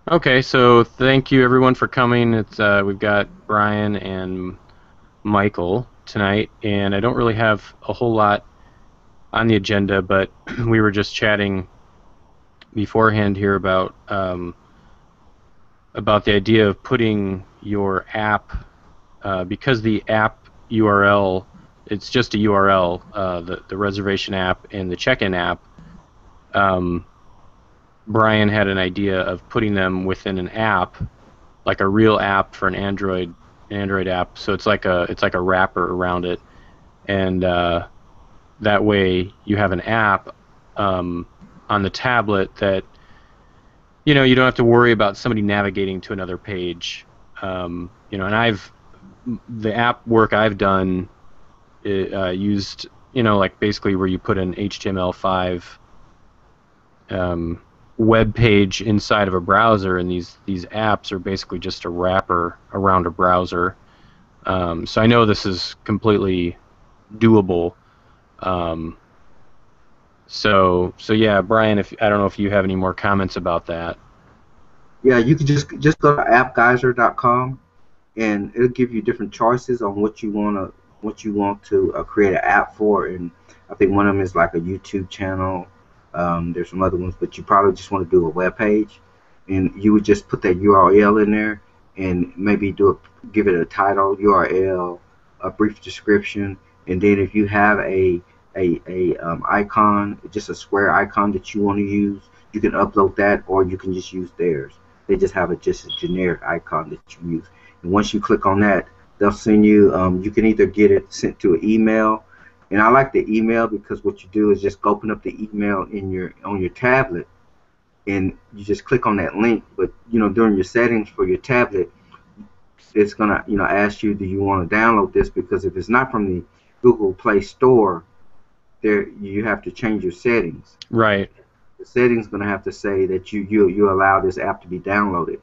Okay, so thank you everyone for coming. It's we've got Brian and Michael tonight, and I don't really have a whole lot on the agenda, but we were just chatting beforehand here about the idea of putting your app because the app URL, it's just a URL, the reservation app and the check-in app. Um, Brian had an idea of putting them within an app, like a real app for an Android app. So it's like a wrapper around it, and that way you have an app on the tablet that you don't have to worry about somebody navigating to another page. And the app work I've done used like basically where you put an HTML5 web page inside of a browser, and these apps are basically just a wrapper around a browser. So I know this is completely doable. Um, so yeah, Brian, if I don't know if you have any more comments about that. Yeah, you can just go to appgeyser.com and it'll give you different choices on what you want to create an app for. And I think one of them is like a YouTube channel. There's some other ones, but you probably just want to do a web page, and you would just put that URL in there and maybe give it a title, URL, a brief description, and then if you have a icon, just a square icon that you want to use, you can upload that, or you can just use theirs. They just have just a generic icon that you use. And once you click on that, they'll send you. You can either get it sent to an email, and I like the email because what you do is just open up the email on your tablet, and you just click on that link. But during your settings for your tablet, it's gonna ask you, do you want to download this? Because if it's not from the Google Play Store, there you have to change your settings. Right. The settings going to have to say that you allow this app to be downloaded.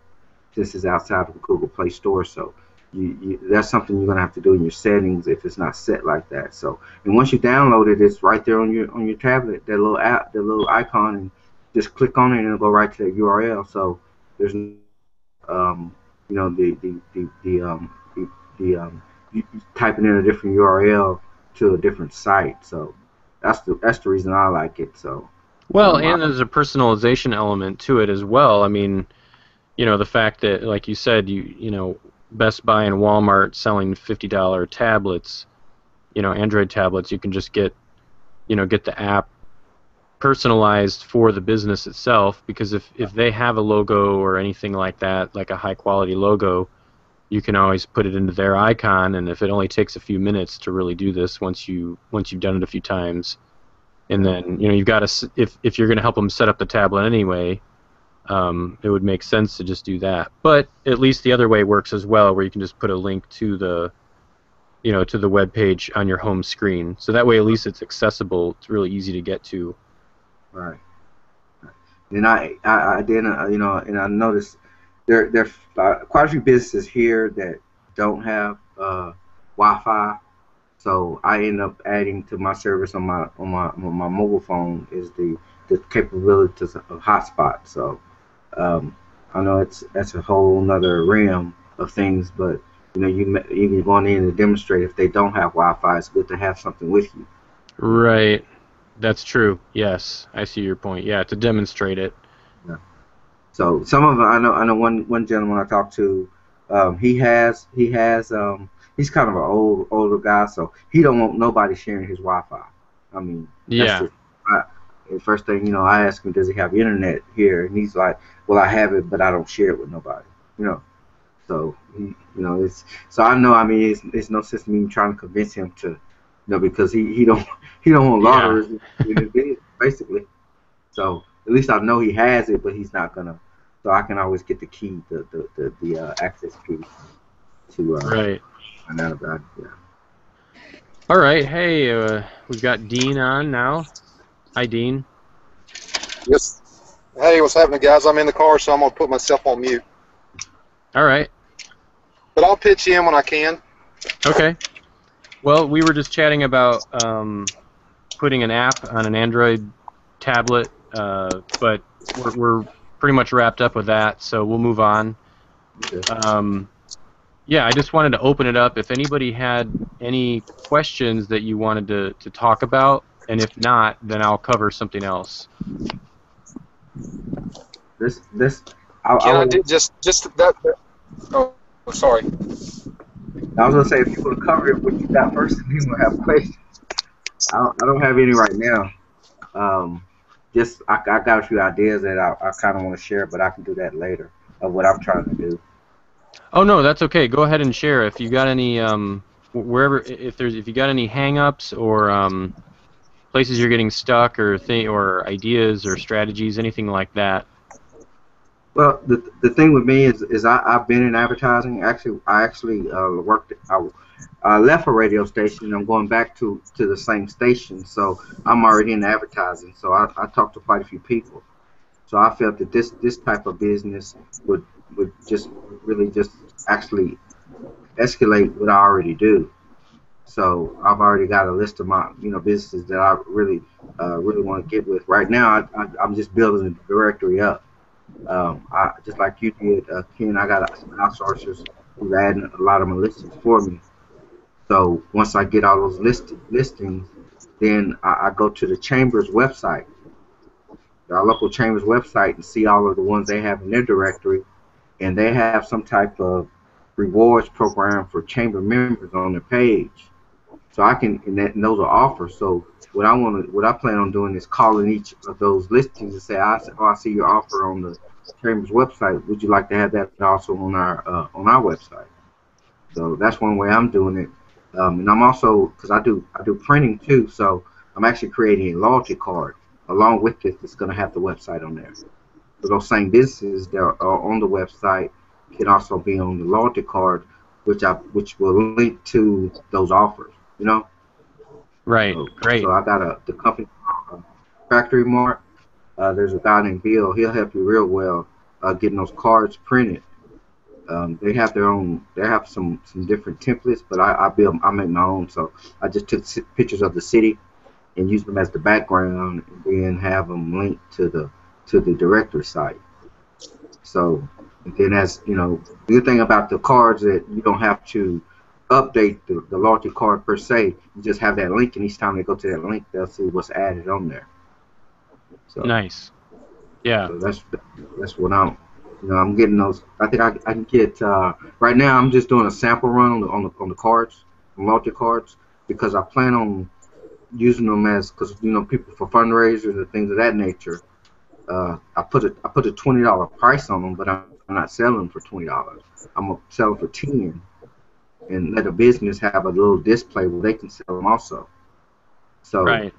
This is outside of the Google Play Store, so that's something you're going to have to do in your settings if it's not set like that. So, and once you download it, it's right there on your tablet, that little app, that little icon, and just click on it and it'll go right to that URL. So there's you typing in a different URL to a different site. So that's the reason I like it. So Well, I, and there's a personalization element to it as well. I mean, the fact that, like you said, Best Buy and Walmart selling $50 tablets, Android tablets, you can just get the app personalized for the business itself, because if they have a logo or anything like that, like a high quality logo, you can always put it into their icon, and if it only takes a few minutes to really do this, once you've done it a few times, and then you've got to, if you're going to help them set up the tablet anyway, it would make sense to just do that. But at least the other way works as well, where you can just put a link to the web page on your home screen, so that way at least it's accessible. It's really easy to get to. right. And I then and I noticed there quite a few businesses here that don't have Wi-Fi. So I end up adding to my service on my mobile phone is the capabilities of hotspot. So um, I know that's a whole another realm of things, but you going in to demonstrate if they don't have Wi-Fi, it's good to have something with you. Right. That's true. Yes, I see your point. Yeah, to demonstrate it. Yeah. So some of them, I know one gentleman I talked to, he's kind of an older guy, so he don't want nobody sharing his Wi-Fi. I mean, that's Yeah. just the first thing I ask him, does he have internet here? And he's like, well, I have it, but I don't share it with nobody. You know, so it's so I know. I mean, it's no sense in me trying to convince him to, because he don't he don't want Yeah. lotteries in his business, basically. So at least I know he has it, but he's not gonna. So I can always get the key, the access key to Right. find out about it. Yeah. All right. Hey, we've got Dean on now. Hi, Dean. Yes. Hey, what's happening, guys? I'm in the car, so I'm gonna put myself on mute. All right. But I'll pitch in when I can. Okay. Well, we were just chatting about putting an app on an Android tablet, but we're pretty much wrapped up with that, so we'll move on. Okay. Yeah, I just wanted to open it up. If anybody had any questions that you wanted to talk about, and if not, then I'll cover something else. This I Ken, I would. did just that. Oh, sorry. I was gonna say if you want to cover it, what you got first, and then we'll have questions. I don't have any right now. Just I got a few ideas that I kind of want to share, but I can do that later of what I'm trying to do. Oh no, that's okay. Go ahead and share if you got any wherever if you got any hang-ups or places you're getting stuck or ideas or strategies, anything like that. Well, the thing with me is I've been in advertising. I actually worked. I left a radio station. And I'm going back to the same station, so I'm already in advertising. So I talked to quite a few people. So I felt that this type of business would just really just actually escalate what I already do. So I've already got a list of my businesses that I really want to get with. Right now, I'm just building the directory up. I just like you did, Ken. I got some outsourcers who's adding a lot of my listings for me. So once I get all those listings, then I go to the chamber's website, our local chamber's website, and see all of the ones they have in their directory, and they have some type of rewards program for chamber members on their page. So I can, and those are offers. So what I plan on doing is calling each of those listings and say, I see your offer on the chamber's website. Would you like to have that also on our website? So that's one way I'm doing it. And I'm also, because I do printing too, so I'm actually creating a loyalty card along with this that's going to have the website on there. So those same businesses that are on the website can also be on the loyalty card, which will link to those offers. You know. Right. So Great. I got the company Factory Mart. There's a guy named Bill. He'll help you real well getting those cards printed. They have their own. They have some different templates, but I make my own. So I just took pictures of the city and used them as the background, and then have them linked to the directory site. So and then as you know, the good thing about the cards that you don't have to update the loyalty card per se. You just have that link, and each time they go to that link, they'll see what's added on there. So Nice. Yeah. so that's what I'm getting those. I think I can get right now. I'm just doing a sample run on the cards, on loyalty cards, because I plan on using them as because people for fundraisers and things of that nature. I put a $20 price on them, but I'm not selling them for $20. I'm gonna sell them for 10, and let a business have a little display where they can sell them also. So Right.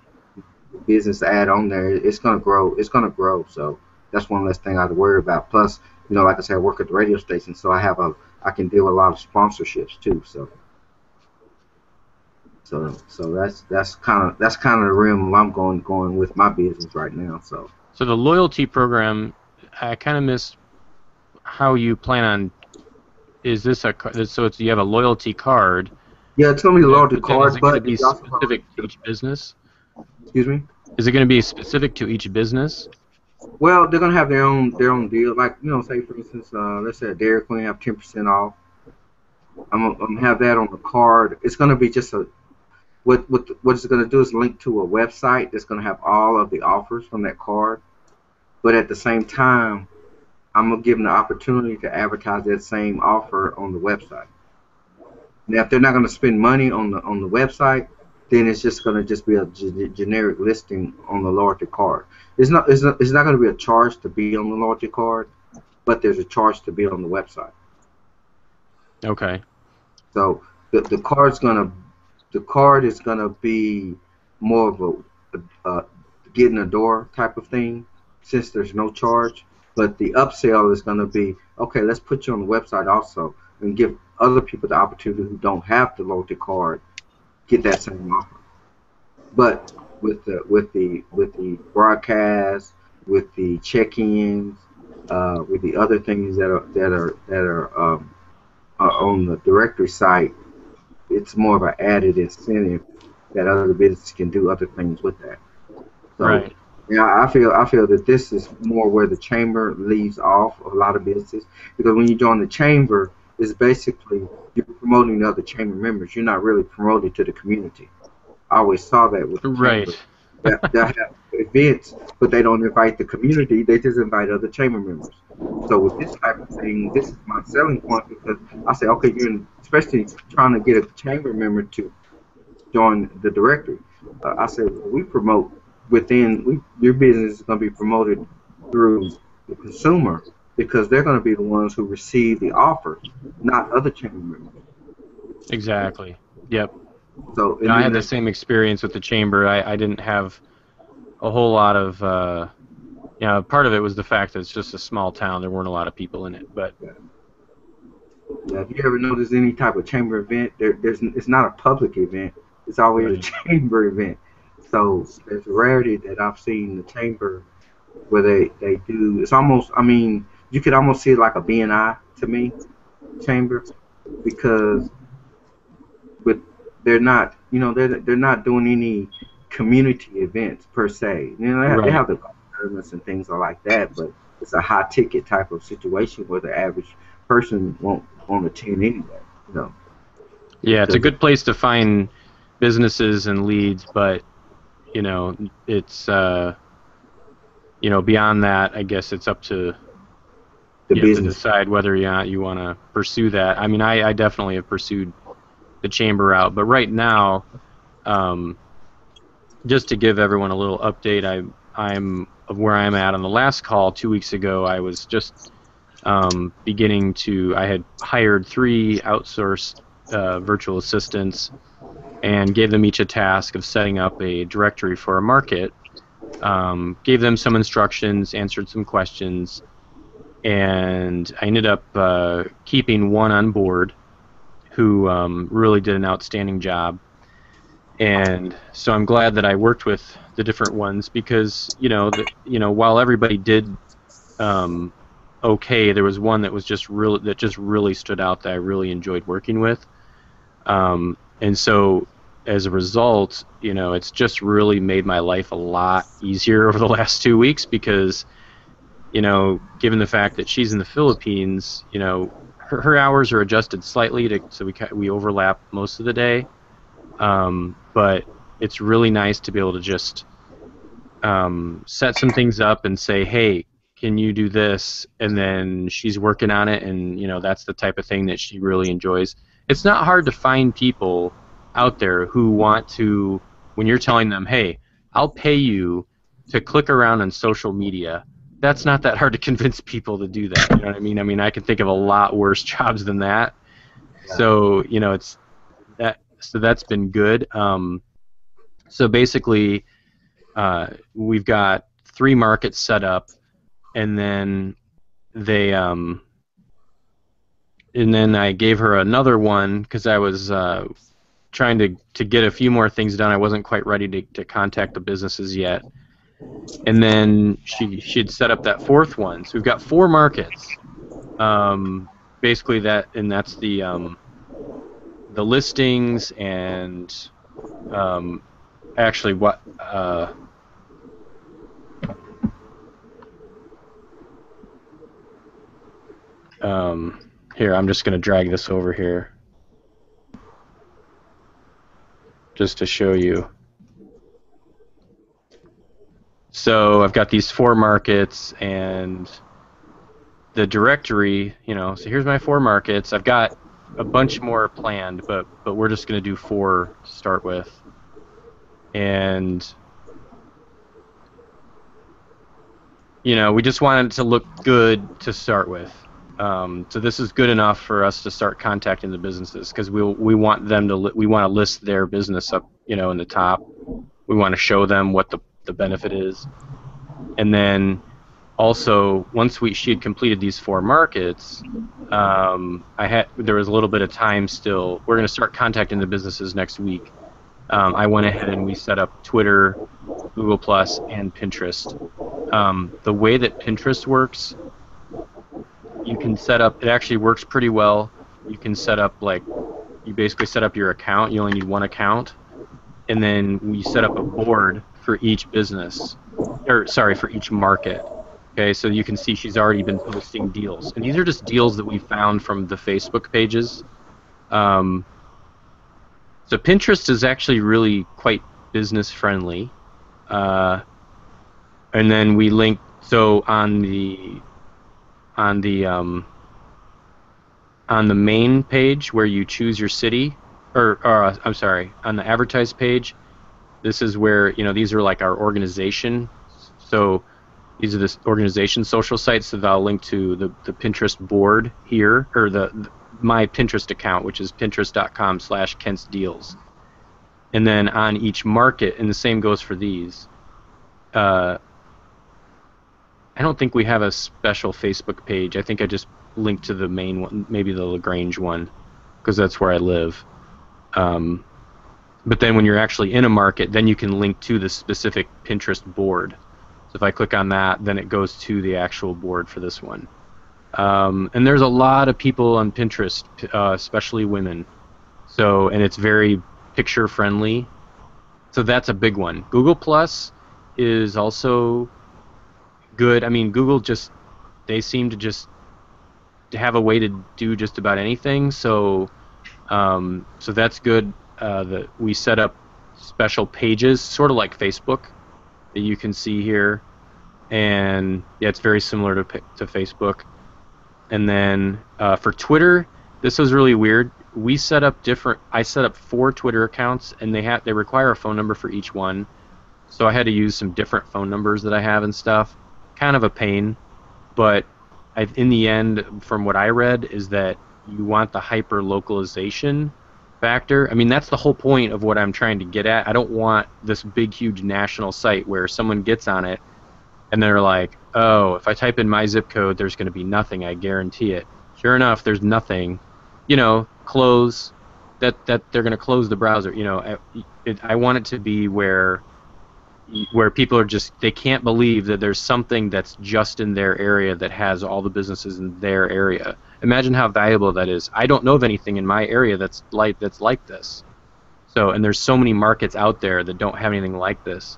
the business ad on there, it's gonna grow. It's gonna grow. So that's one less thing I have to worry about. Plus, like I said, I work at the radio station, so I can deal with a lot of sponsorships too. So that's kind of the realm I'm going with my business right now. So So the loyalty program, I kind of missed how you plan on. Is this so? You have a loyalty card, yeah, tell me the loyalty but then is card, it going to but be it's also specific to each business? excuse me. Is it going to be specific to each business? Well, they're gonna have their own deal. Like say for instance, let's say a Dairy Queen have 10% off. I'm gonna have that on the card. It's gonna be just a what it's gonna do is link to a website that's gonna have all of the offers from that card. But at the same time, I'm gonna give them the opportunity to advertise that same offer on the website. Now, if they're not gonna spend money on the website, then it's just gonna just be a generic listing on the loyalty card. It's not gonna be a charge to be on the loyalty card, but there's a charge to be on the website. Okay. So the card is gonna be more of a get in the door type of thing, since there's no charge. But the upsell is gonna be okay. Let's put you on the website also, and give other people the opportunity who don't have the loyalty card get that same offer. But with the broadcast, with the check-ins, with the other things that are on the directory site, it's more of an added incentive that other businesses can do other things with that. So Right. Yeah, I feel that this is more where the chamber leaves off a lot of businesses because when you join the chamber, it's basically you're promoting the other chamber members. You're not really promoting to the community. I always saw that with the Right. chamber. They have events, but they don't invite the community. They just invite other chamber members. So with this type of thing, this is my selling point because I say, okay, especially trying to get a chamber member to join the directory. I said, well, we promote your business is going to be promoted through the consumer because they're going to be the ones who receive the offer, not other chamber members. Exactly. Yep. So, And and I then had the same experience with the chamber. I didn't have a whole lot of, part of it was the fact that it's just a small town. There weren't a lot of people in it. But yeah, if you ever notice any type of chamber event, it's not a public event. It's always a right. chamber event. So there's a rarity that I've seen the chamber where they do. It's almost, I mean, you could almost see it like a BNI to me chamber because with they're not, they're not doing any community events per se. They Right. have the tournaments and things like that, but it's a high ticket type of situation where the average person won't attend anyway. You know, Yeah, it's a because good place to find businesses and leads, but it's beyond that, I guess it's up to the you to business. decide whether or not you want to pursue that. I mean, I definitely have pursued the chamber route, but right now, um, just to give everyone a little update, I'm of where I'm at. On the last call 2 weeks ago, I was just I had hired 3 outsourced virtual assistants and gave them each a task of setting up a directory for a market. Gave them some instructions, answered some questions, and I ended up keeping one on board who really did an outstanding job. And so I'm glad that I worked with the different ones because while everybody did okay, there was one that was just really stood out that I really enjoyed working with. And so as a result, it's just really made my life a lot easier over the last 2 weeks because, given the fact that she's in the Philippines, her hours are adjusted slightly so we overlap most of the day. But it's really nice to be able to just set some things up and say, hey, can you do this? And then she's working on it, and that's the type of thing that she really enjoys. It's not hard to find people out there who want to, when you're telling them, hey, I'll pay you to click around on social media. That's not that hard to convince people to do that. You know what I mean? I mean, I can think of a lot worse jobs than that. Yeah. So it's that. So that's been good. So basically, we've got 3 markets set up, and then and then I gave her another one because I was trying to get a few more things done. I wasn't quite ready to contact the businesses yet. And then she'd set up that 4th one. So we've got 4 markets. Basically that's the listings and actually what here, I'm just going to drag this over here just to show you. So I've got these 4 markets and the directory, so here's my 4 markets. I've got a bunch more planned, but we're just going to do 4 to start with. And we just want it to look good to start with. So this is good enough for us to start contacting the businesses because we want them to we want to list their business up in the top. We want to show them what the benefit is, and then also once she had completed these 4 markets, there was a little bit of time still. We're going to start contacting the businesses next week. I went ahead and we set up Twitter, Google Plus, and Pinterest. The way that Pinterest works, you can set up, it actually works pretty well. You can set up you basically set up your account. You only need 1 account. And then we set up a board for each business. or sorry, for each market. Okay, so you can see she's already been posting deals, and these are just deals that we found from the Facebook pages. Um, so Pinterest is actually really quite business friendly, uh, and then we link so on the on the main page where you choose your city, or I'm sorry, on the advertise page. This is where, these are like our organization. So these are the organization social sites that I'll link to the Pinterest board here, or my Pinterest account, which is pinterest.com/KentsDeals. And then on each market, and the same goes for these. I don't think we have a special Facebook page. I think I just linked to the main one, maybe the LaGrange one, because that's where I live. But then when you're actually in a market, then you can link to the specific Pinterest board. So if I click on that, then it goes to the actual board for this one. And there's a lot of people on Pinterest, especially women. So, and it's very picture friendly. So that's a big one. Google Plus is also good. I mean, Google they seem to just have a way to do just about anything. So, so that's good. That we set up special pages, sort of like Facebook, that you can see here, and yeah, it's very similar to Facebook. And then for Twitter, this was really weird. I set up 4 Twitter accounts, and they require a phone number for each one. So I had to use some different phone numbers that I have and stuff. Kind of a pain, but in the end, from what I read, is that you want the hyper localization factor. I mean, that's the whole point of what I'm trying to get at. I don't want this big, huge national site where someone gets on it and they're like, oh, if I type in my zip code, there's going to be nothing. I guarantee it. Sure enough, there's nothing. Close. That they're going to close the browser. I want it to be where people are they can't believe that there's something that's just in their area that has all the businesses in their area. Imagine how valuable that is. I don't know of anything in my area that's like this. So, and there's so many markets out there that don't have anything like this.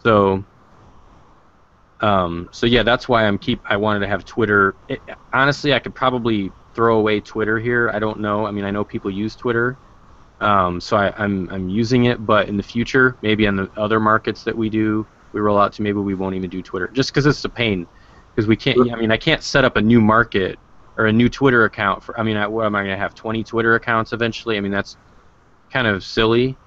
So, so yeah, that's why I wanted to have Twitter. Honestly, I could probably throw away Twitter here. I don't know. I mean, I know people use Twitter. So I'm using it, but in the future, maybe on the other markets that we roll out to, maybe we won't even do Twitter, just because it's a pain. Because we can't. I mean, I can't set up a new market or a new Twitter account for. I mean, what am I going to have 20 Twitter accounts eventually? I mean, that's kind of silly.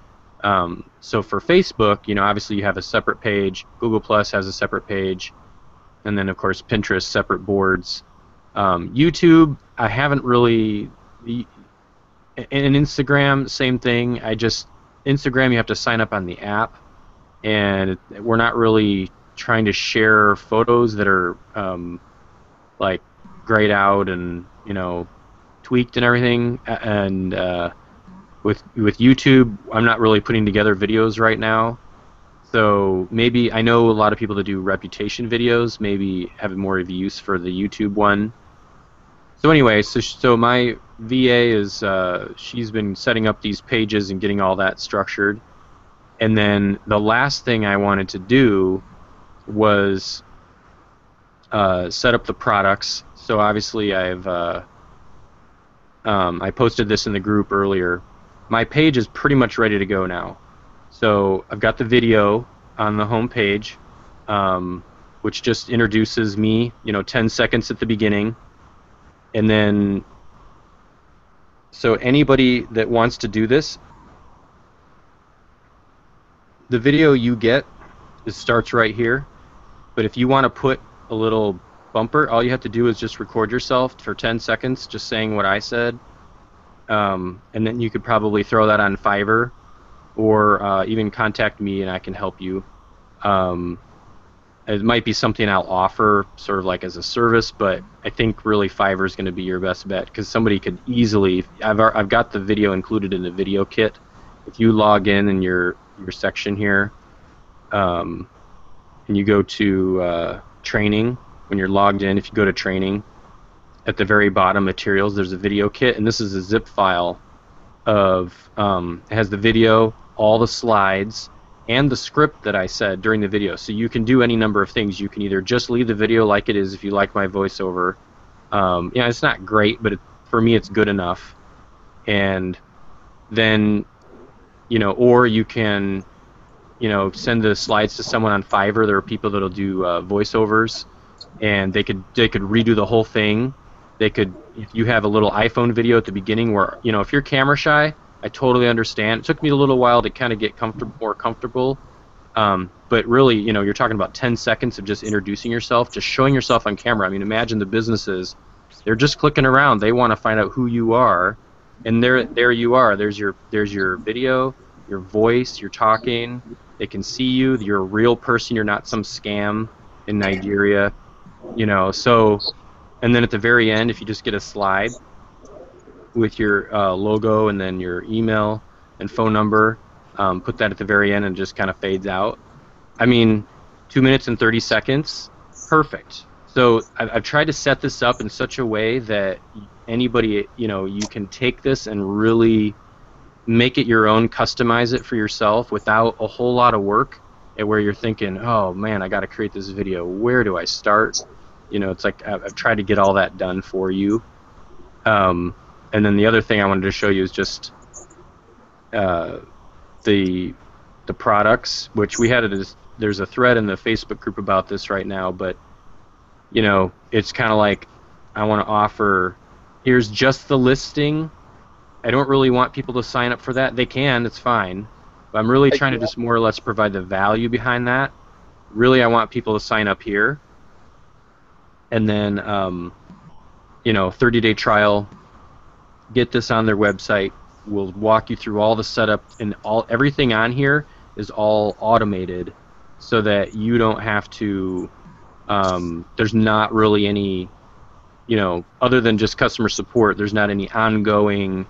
So for Facebook, obviously you have a separate page. Google Plus has a separate page, and then of course Pinterest separate boards. YouTube, I haven't really. And Instagram, same thing. Instagram, you have to sign up on the app, and we're not really trying to share photos that are like grayed out and tweaked and everything. And with YouTube, I'm not really putting together videos right now. So maybe I know a lot of people that do reputation videos maybe have more of a use for the YouTube one. So anyway, so my VA is she's been setting up these pages and getting all that structured, and then the last thing I wanted to do was set up the products. So obviously I posted this in the group earlier. My page is pretty much ready to go now. So I've got the video on the home page, which just introduces me, 10 seconds at the beginning. And then, so anybody that wants to do this, the video you get, it starts right here. But if you want to put a little bumper, all you have to do is just record yourself for 10 seconds, just saying what I said. And then you could probably throw that on Fiverr, or even contact me and I can help you. It might be something I'll offer sort of like as a service, but I think really Fiverr is going to be your best bet, because somebody could easily. I've got the video included in the video kit. If you log in your section here, and you go to training, when you're logged in, if you go to training, at the very bottom materials, there's a video kit, and this is a zip file of it has the video, all the slides, and the script that I said during the video. So you can do any number of things. You can either just leave the video like it is if you like my voiceover. You know, it's not great, but for me it's good enough. And then, you know, or you can, you know, send the slides to someone on Fiverr. There are people that'll do voiceovers, and they could redo the whole thing. They could, if you have a little iPhone video at the beginning where, you know, if you're camera shy, I totally understand. It took me a little while to kind of get more comfortable. But really, you know, you're talking about 10 seconds of just introducing yourself, just showing yourself on camera. I mean, imagine the businesses, they're just clicking around. They want to find out who you are, and there you are. There's your video, your voice, you're talking. They can see you. You're a real person. You're not some scam in Nigeria, you know. So, and then at the very end, if you just get a slide with your logo and then your email and phone number, put that at the very end and just kind of fades out. I mean, 2 minutes and 30 seconds, perfect. So I've tried to set this up in such a way that anybody, you know, you can take this and really make it your own, customize it for yourself without a whole lot of work, and where you're thinking, oh man, I got to create this video. Where do I start? You know, it's like I've tried to get all that done for you. And then the other thing I wanted to show you is just the products, which we had there's a thread in the Facebook group about this right now, but you know, it's kind of like I want to offer, here's just the listing. I don't really want people to sign up for that. They can, it's fine. But I'm really trying to just more or less provide the value behind that. Really, I want people to sign up here. And then, you know, 30-day trial, get this on their website. We'll walk you through all the setup, and everything on here is all automated so that you don't have to, there's not really any, you know, other than just customer support, there's not any ongoing,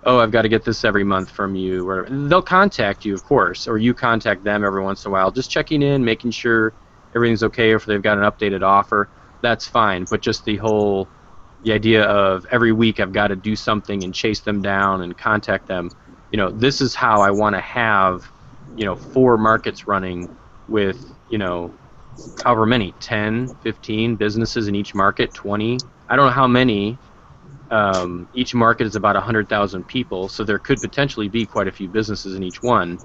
oh, I've got to get this every month from you. Or they'll contact you, of course, or you contact them every once in a while, just checking in, making sure everything's okay, or if they've got an updated offer, that's fine. But just the idea of every week I've got to do something and chase them down and contact them, you know, this is how I want to have, you know, 4 markets running with, you know, however many, 10, 15 businesses in each market, 20. I don't know how many. Each market is about 100,000 people, so there could potentially be quite a few businesses in each one.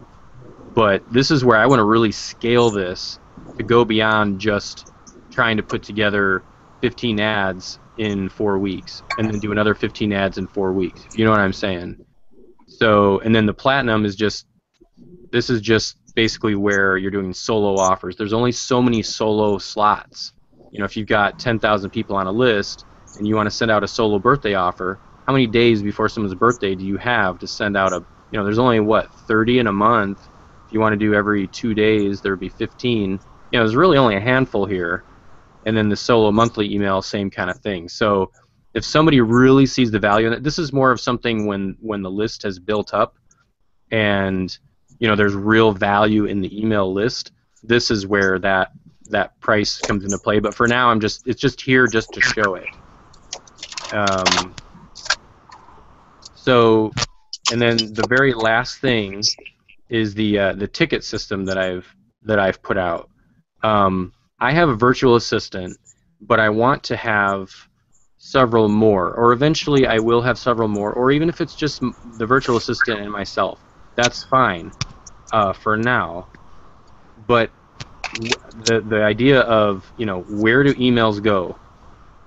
But this is where I want to really scale this to go beyond just trying to put together 15 ads in 4 weeks and then do another 15 ads in 4 weeks. You know what I'm saying? So, and then the platinum is just, this is just basically where you're doing solo offers. There's only so many solo slots. You know, if you've got 10,000 people on a list and you want to send out a solo birthday offer, how many days before someone's birthday do you have to send out a, you know, there's only, what, 30 in a month. If you want to do every 2 days, there would be 15. You know, there's really only a handful here. And then the solo monthly email, same kind of thing. So if somebody really sees the value in it, this is more of something when the list has built up and, you know, there's real value in the email list. This is where that price comes into play. But for now, it's just here just to show it. So, and then the very last thing is the ticket system that I've put out. I have a virtual assistant, but I want to have several more, or eventually I will have several more, or even if it's just the virtual assistant and myself, that's fine for now. But the idea of, you know, where do emails go?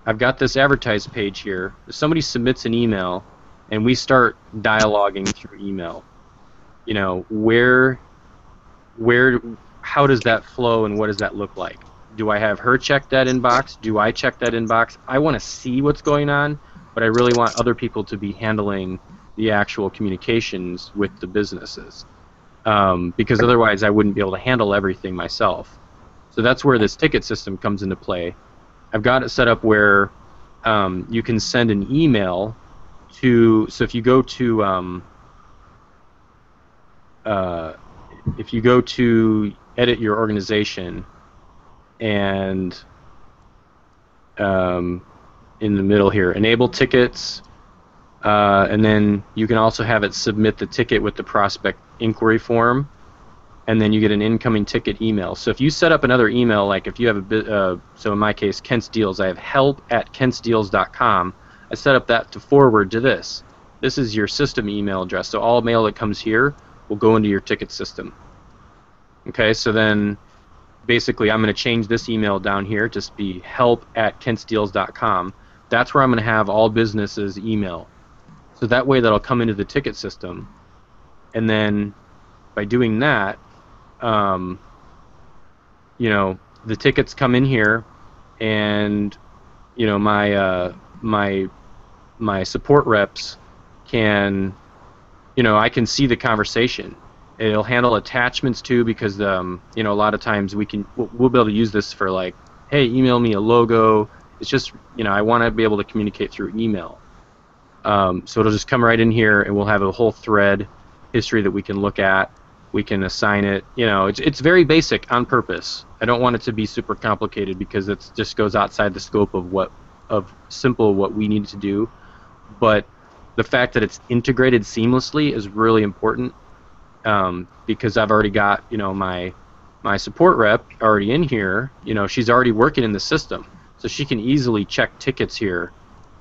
I've got this advertise page here. If somebody submits an email and we start dialoguing through email, you know, how does that flow and what does that look like? Do I have her check that inbox? Do I check that inbox? I want to see what's going on, but I really want other people to be handling the actual communications with the businesses, because otherwise I wouldn't be able to handle everything myself. So that's where this ticket system comes into play. I've got it set up where you can send an email to, so if you go to edit your organization, and in the middle here, enable tickets, and then you can also have it submit the ticket with the prospect inquiry form. and then you get an incoming ticket email. So if you set up another email, like if you have so in my case, Kent's Deals, I have help@kentsdeals.com. I set up that to forward to this. This is your system email address. So all mail that comes here will go into your ticket system. Okay, so then basically I'm going to change this email down here to be help@kentsdeals.com. That's where I'm going to have all businesses email. So that way that'll come into the ticket system. And then by doing that, you know, the tickets come in here, and you know, my support reps can, you know, I can see the conversation. It'll handle attachments too, because you know, a lot of times we'll be able to use this for like, hey, email me a logo. It's just, you know, I want to be able to communicate through email. So it'll just come right in here, and we'll have a whole thread history that we can look at. We can assign it. You know, it's very basic on purpose. I don't want it to be super complicated, because it just goes outside the scope of what we need to do. But the fact that it's integrated seamlessly is really important, because I've already got, you know, my support rep already in here. You know, she's already working in the system, so she can easily check tickets here,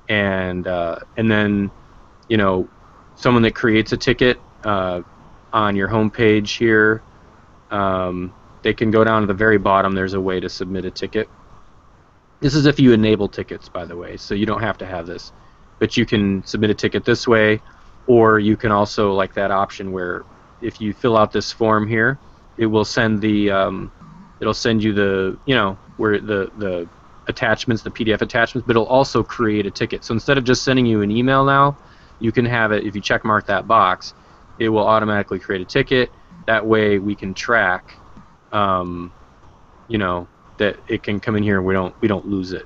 and then, you know, someone that creates a ticket on your home page here, they can go down to the very bottom. There's a way to submit a ticket. This is if you enable tickets, by the way, so you don't have to have this, but you can submit a ticket this way, or you can also, like that option where if you fill out this form here, it will send the it'll send you the, you know, where the attachments, the PDF attachments, but it'll also create a ticket. So instead of just sending you an email now, you can have it, if you check mark that box, it will automatically create a ticket. That way we can track, you know, that it can come in here and we don't lose it.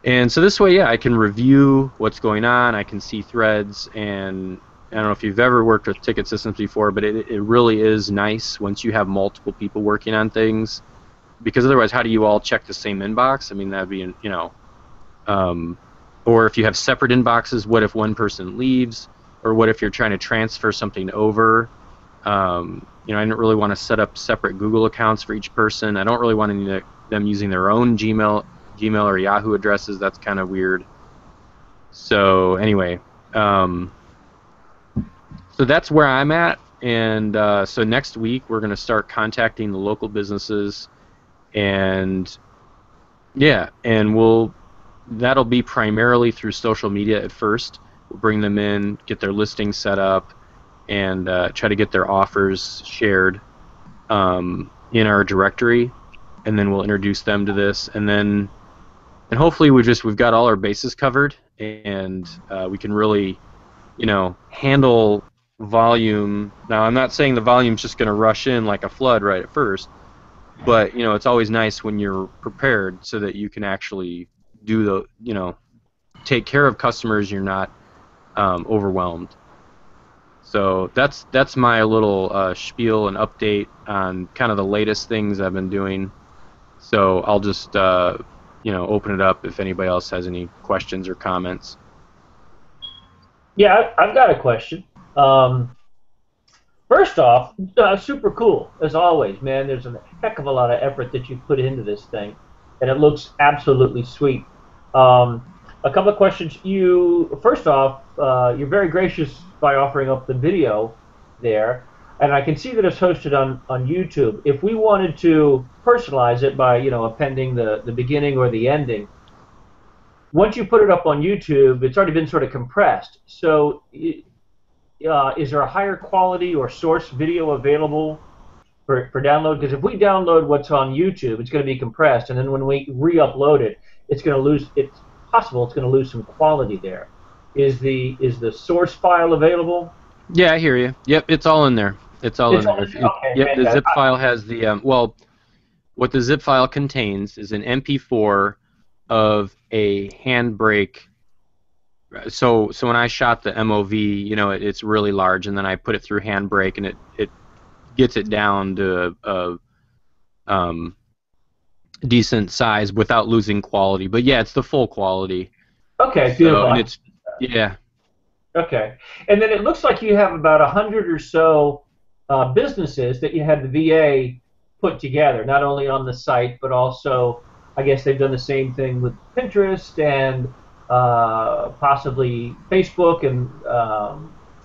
And so this way, yeah, I can review what's going on. I can see threads, and I don't know if you've ever worked with ticket systems before, but it really is nice once you have multiple people working on things, because otherwise, how do you all check the same inbox? I mean, that'd be, you know, or if you have separate inboxes, what if one person leaves? Or what if you're trying to transfer something over? You know, I don't really want to set up separate Google accounts for each person. I don't really want them using their own Gmail or Yahoo addresses. That's kind of weird. So anyway, so that's where I'm at. And so next week we're going to start contacting the local businesses, and yeah, and that'll be primarily through social media at first. We'll bring them in, get their listings set up, and try to get their offers shared in our directory, and then we'll introduce them to this, and hopefully we've got all our bases covered, and we can really, you know, handle volume. Now, I'm not saying the volume's just going to rush in like a flood right at first, but you know, it's always nice when you're prepared so that you can actually you know, take care of customers. You're not overwhelmed. So that's my little spiel and update on kind of the latest things I've been doing. So I'll just you know, open it up if anybody else has any questions or comments. Yeah, I've got a question. First off, super cool as always, man. There's a heck of a lot of effort that you put into this thing, and it looks absolutely sweet. A couple of questions. First off, you're very gracious by offering up the video there, and I can see that it's hosted on YouTube. If we wanted to personalize it by, you know, appending the beginning or the ending, once you put it up on YouTube, it's already been sort of compressed. So is there a higher quality or source video available for download? Because if we download what's on YouTube, it's going to be compressed, and then when we re-upload it, it's going to lose. It's possible it's going to lose some quality there. Is the source file available? Yeah, I hear you. Yep, it's all in there. It's all in there. Okay, yep, the zip file has the well, what the zip file contains is an MP4 of a handbrake. So when I shot the MOV, you know, it's really large, and then I put it through handbrake, and it gets it down to a decent size without losing quality. But yeah, it's the full quality. Okay, beautiful. And yeah. Okay, and then it looks like you have about 100 or so businesses that you had the VA put together, not only on the site, but also, I guess they've done the same thing with Pinterest and possibly Facebook and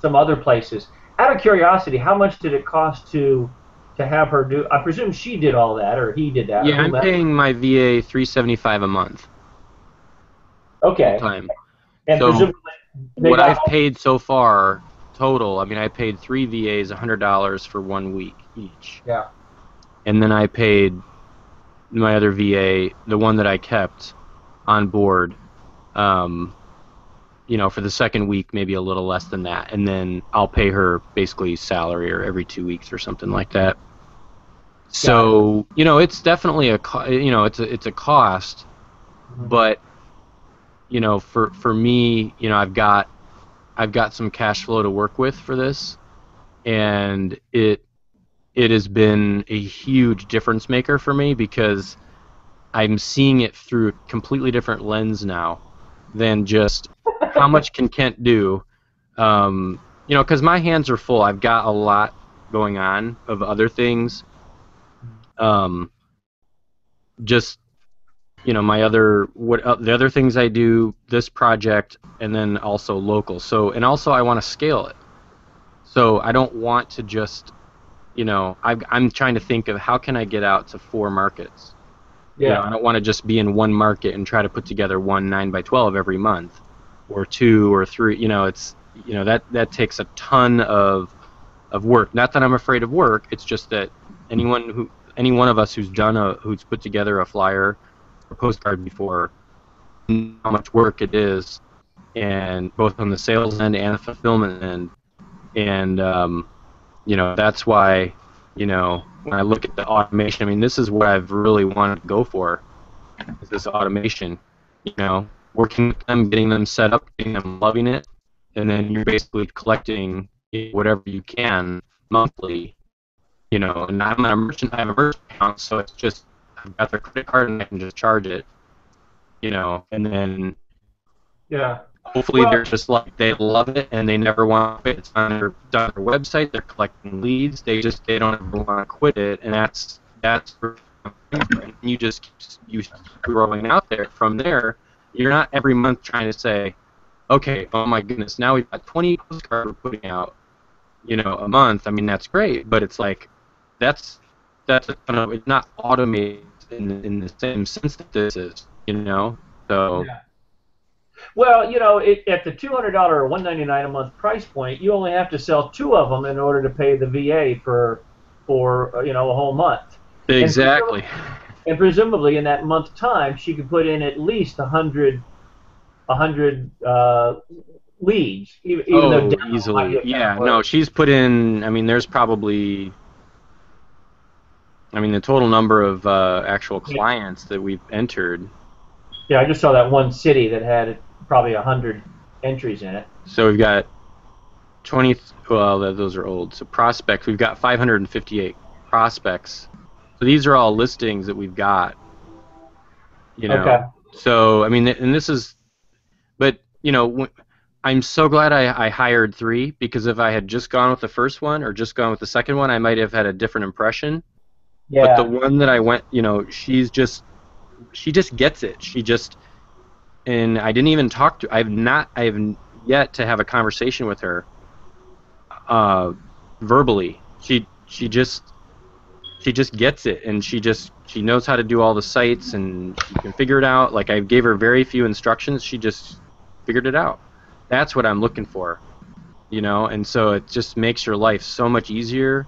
some other places. Out of curiosity, how much did it cost to have her do? I presume she did all that, or he did that, or Yeah, I'm whomever. paying my VA $375 a month full Okay, time. and So presumably they what got. I've paid so far total, I mean, I paid 3 VAs $100 for 1 week each, Yeah. and then I paid my other VA, the one that I kept on board, for the second week, maybe a little less than that, and then I'll pay her basically salary or every 2 weeks or something like that. So it's definitely it's a cost, but for me, I've got some cash flow to work with for this, and it has been a huge difference maker for me because I'm seeing it through a completely different lens now than just how much can Kent do. Because my hands are full. I've got a lot going on of other things. Just my the other things I do, this project, and then also local. So and also I want to scale it. So I don't want to just I'm trying to think of how can I get out to 4 markets. Yeah. I don't want to just be in one market and try to put together one 9x12 every month, or 2 or 3. It's that takes a ton of work. Not that I'm afraid of work. It's just that any one of us who's put together a flyer or postcard before, knows how much work it is, and both on the sales end and the fulfillment end, and that's why when I look at the automation, I mean, this is what I've really wanted to go for, is this automation. Working with them, getting them set up, getting them loving it, and then you're basically collecting whatever you can monthly. And I'm a merchant. I have a merchant account, so it's just I've got their credit card and I can just charge it. And then Yeah. hopefully Well, they're just like they love it and they never want to quit. It's on their website. They're collecting leads. They don't ever want to quit it, and that's where you just keep growing out there. From there, you're not every month trying to say, okay, oh my goodness, now we've got 20 postcards we're putting out, a month. I mean, that's great, but it's like it's not automated in the same sense that this is. So. yeah. Well, at the $200 or $199 a month price point, you only have to sell 2 of them in order to pay the VA for a whole month. Exactly. And presumably in that month time, she could put in at least 100 leads, even though demo might easily. be a Yeah, better no, word. she's put in, I mean, there's probably, the total number of actual clients that we've entered. Yeah, I just saw that one city that had probably 100 entries in it. So we've got 20, well, those are old. So prospects, we've got 558 prospects. So these are all listings that we've got, Okay. So, I mean, and this is, but, I'm so glad I hired 3, because if I had just gone with the first one or just gone with the second one, I might have had a different impression. But the Yeah. one that I went, she just gets it. And I didn't even talk to. I have yet to have a conversation with her, verbally. She just gets it, and she knows how to do all the sites, and she can figure it out. Like, I gave her very few instructions. She just figured it out. That's what I'm looking for, and so it just makes your life so much easier.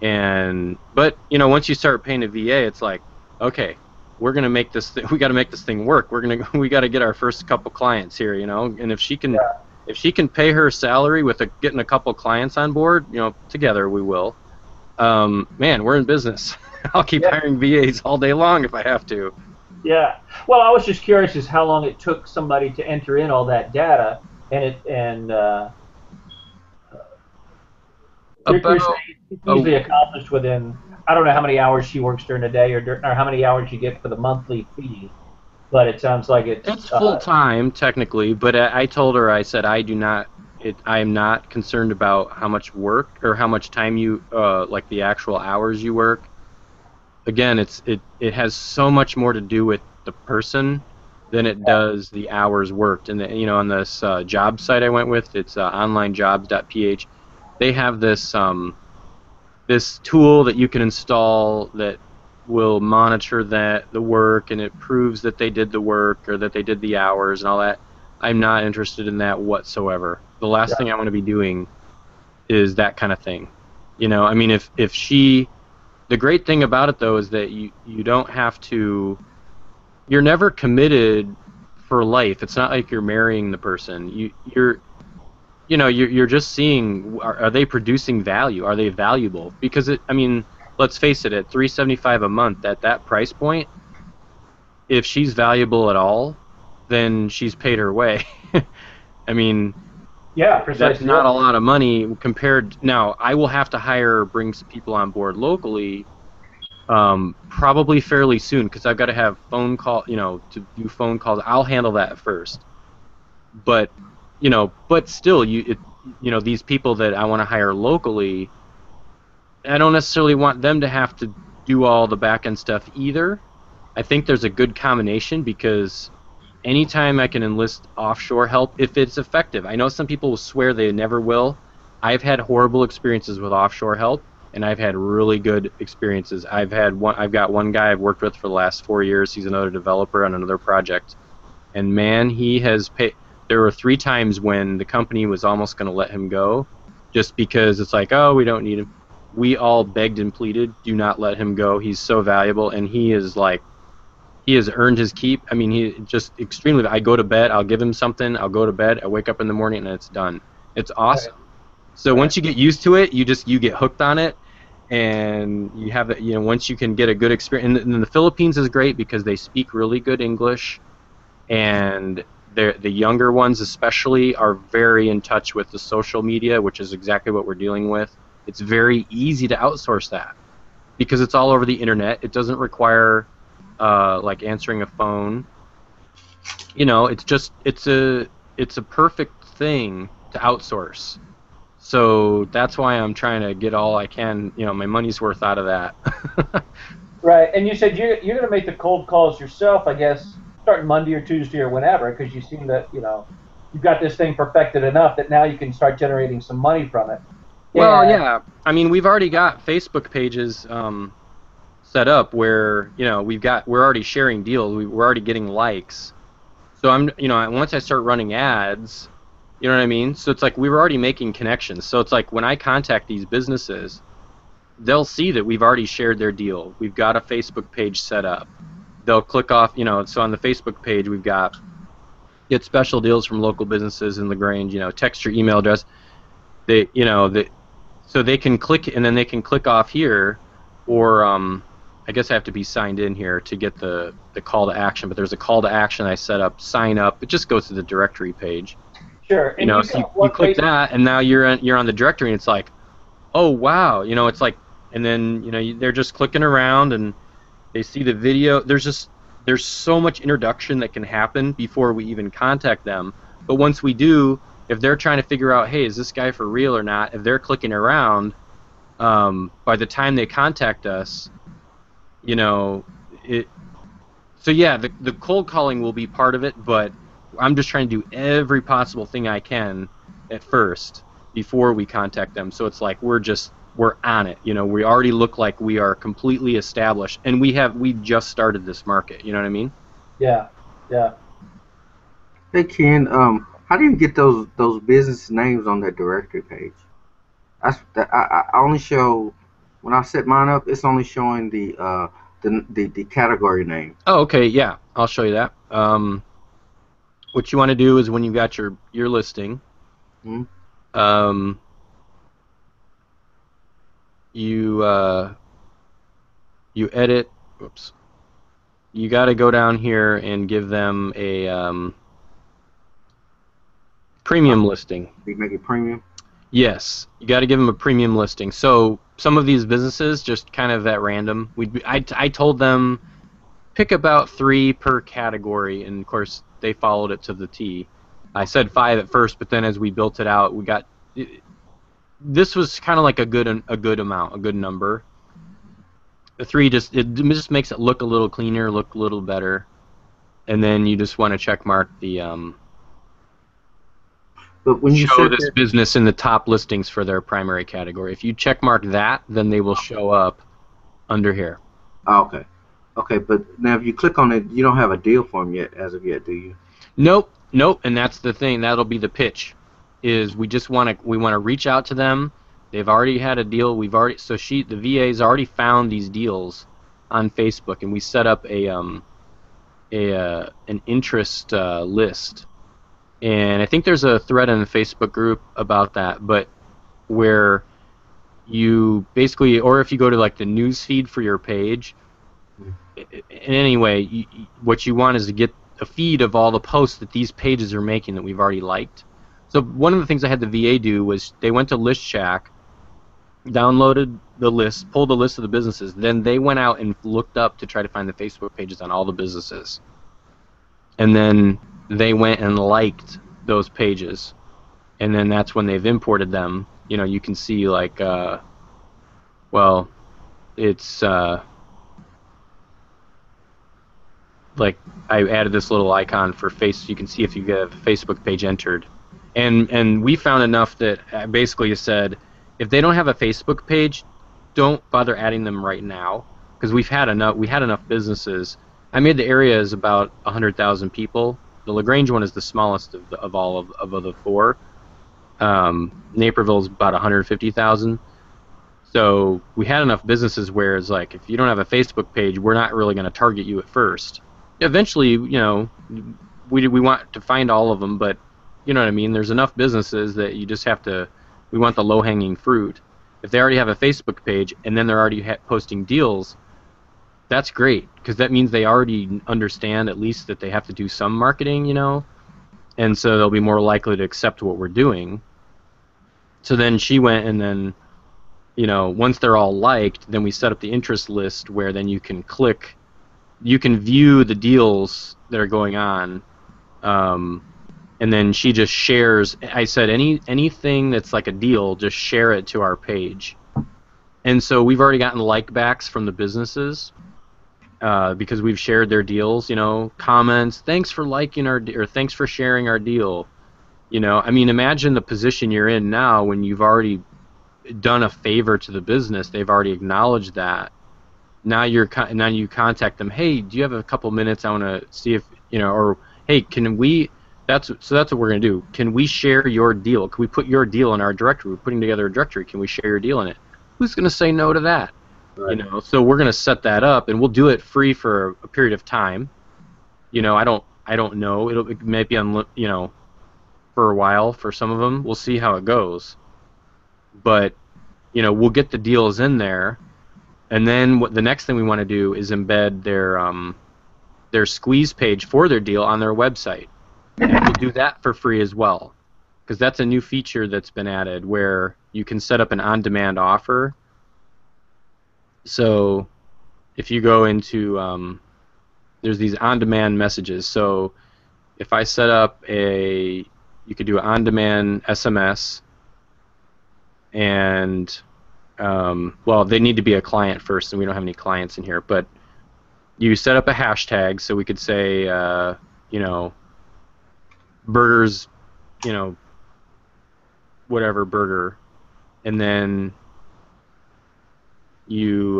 But once you start paying a VA, it's like, okay, we're gonna make this. We got to make this thing work. We got to get our first couple clients here, And if she can pay her salary with getting a couple clients on board, together we will. Man, we're in business. I'll keep hiring VAs all day long if I have to. Yeah. Well, I was just curious as how long it took somebody to enter in all that data, and you're saying About it's a usually accomplished within, I don't know how many hours she works during the day, or how many hours you get for the monthly fee, but it sounds like It's full time technically, but I told her, I said, I do not I am not concerned about how much work or how much time you like the actual hours you work. Again, it has so much more to do with the person than it does the hours worked. And on this job site I went with, it's onlinejobs.ph. They have this tool that you can install that will monitor the work, and it proves that they did the work or that they did the hours and all that. I'm not interested in that whatsoever. The last thing I want to be doing is that kind of thing. I mean, if she, the great thing about it though is that you don't have to, you're never committed for life. It's not like you're marrying the person. You're just seeing, are they producing value? Are they valuable? Because I mean, let's face it, at $375 a month at that price point, if she's valuable at all, then she's paid her way. I mean, Yeah, precisely. that's not a lot of money compared. Now, I will have to bring some people on board locally, probably fairly soon, because I've got to have phone call, to do phone calls. I'll handle that first. But still, these people that I want to hire locally, I don't necessarily want them to have to do all the back end stuff either. I think there's a good combination, because anytime I can enlist offshore help, if it's effective. I know some people will swear they never will. I've had horrible experiences with offshore help, and I've had really good experiences. I've got one guy I've worked with for the last 4 years. He's another developer on another project, and man, he has paid. There were 3 times when the company was almost going to let him go, just because it's like, oh, we don't need him. We all begged and pleaded, do not let him go. He's so valuable, and he has earned his keep. I mean, he just extremely. I go to bed, I'll give him something. I'll go to bed, I wake up in the morning, and it's done. It's awesome. Right. So once you get used to it, you get hooked on it, and you have that. Once you can get a good experience, and the Philippines is great because they speak really good English, and the younger ones especially are very in touch with the social media, which is exactly what we're dealing with. It's very easy to outsource that because it's all over the internet. It doesn't require like answering a phone. It's a perfect thing to outsource. So that's why I'm trying to get all I can, my money's worth out of that. Right, and you said you're going to make the cold calls yourself, I guess, starting Monday or Tuesday or whenever, because you seem that you've got this thing perfected enough that now you can start generating some money from it. Well, yeah. I mean, we've already got Facebook pages set up where we're already sharing deals. We're already getting likes. So once I start running ads, you know what I mean. So it's like we were already making connections. So it's like when I contact these businesses, they'll see that we've already shared their deal. We've got a Facebook page set up. They'll click off, so on the Facebook page we've got get special deals from local businesses in LaGrange, text your email address. So they can click, and then they can click off here, or I guess I have to be signed in here to get the call to action, but there's a call to action I set up, sign up. It just goes to the directory page. Sure. And so you click that, and now you're on the directory, and it's like, oh wow, it's like, and then they're just clicking around and they see the video. There's so much introduction that can happen before we even contact them. But once we do, if they're trying to figure out, hey, is this guy for real or not? If they're clicking around, by the time they contact us, So yeah, the cold calling will be part of it, but I'm just trying to do every possible thing I can at first before we contact them. So it's like we're on it. We already look like we are completely established, and we just started this market. You know what I mean? Yeah. Hey Ken, how do you get those business names on that directory page? I only show when I set mine up. It's only showing the category name. Oh, okay, yeah, I'll show you that. What you want to do is when you got your listing, you edit. Whoops. You got to go down here and give them a premium listing. You make it premium? Yes, you got to give them a premium listing. So some of these businesses, just kind of at random, I told them pick about 3 per category, and of course they followed it to the T. I said 5 at first, but then as we built it out, we got this was kind of like a good amount, a good number. The 3 just makes it look a little cleaner, look a little better, and then you just want to check mark the But when you show said this that, business in the top listings for their primary category. If you check mark that, then they will show up under here. oh, okay, okay. But now if you click on it, you don't have a deal for them yet, as of yet, do you? Nope, nope, and that's the thing. That'll be the pitch. Is we want to reach out to them. They've already had a deal. The VA's already found these deals on Facebook, and we set up an interest list. And I think there's a thread in the Facebook group about that, but where you basically, or if you go to like the news feed for your page, anyway, what you want is to get a feed of all the posts that these pages are making that we've already liked. So one of the things I had the VA do was they went to List Shack, downloaded the list, pulled the list of the businesses, then they went out and looked up to try to find the Facebook pages on all the businesses. And then they went and liked those pages. And then that's when they've imported them. You know, you can see like, well, it's like I added this little icon for face. You can see if you get a Facebook page entered. And we found enough that I basically said, if they don't have a Facebook page, don't bother adding them right now, because we had enough businesses. I made the areas about 100,000 people. The LaGrange one is the smallest of all of the 4. Naperville is about 150,000. So we had enough businesses where it's like, if you don't have a Facebook page, we're not really going to target you at first. Eventually, you know, we want to find all of them, but you know what I mean? There's enough businesses that you just have to, we want the low-hanging fruit. If they already have a Facebook page and then they're already posting deals, that's great, because that means they already understand at least that they have to do some marketing, you know, and so they'll be more likely to accept what we're doing. So then she went and then, you know, once they're all liked, then we set up the interest list where then you can click, you can view the deals that are going on, and then she just shares. I said anything that's like a deal, just share it to our page. And so we've already gotten like backs from the businesses because we've shared their deals, you know, comments, thanks for liking or thanks for sharing our deal. You know, I mean, imagine the position you're in now when you've already done a favor to the business. They've already acknowledged that. Now you contact them. Hey, do you have a couple minutes? I want to see if, you know, or hey, can we? That's what we're gonna do. Can we share your deal? Can we put your deal in our directory? We're putting together a directory. Can we share your deal in it? Who's gonna say no to that? Right. You know, so we're gonna set that up, and we'll do it free for a period of time. You know, I don't know. It may be on, you know, for a while for some of them. We'll see how it goes. But you know, we'll get the deals in there, and then the next thing we want to do is embed their squeeze page for their deal on their website, and we'll do that for free as well, because that's a new feature that's been added where you can set up an on-demand offer. So if you go into there's these on-demand messages. So if I set up you could do an on-demand SMS, and well, they need to be a client first, and we don't have any clients in here, but you set up a hashtag, so we could say, you know, burgers, you know, whatever burger, and then you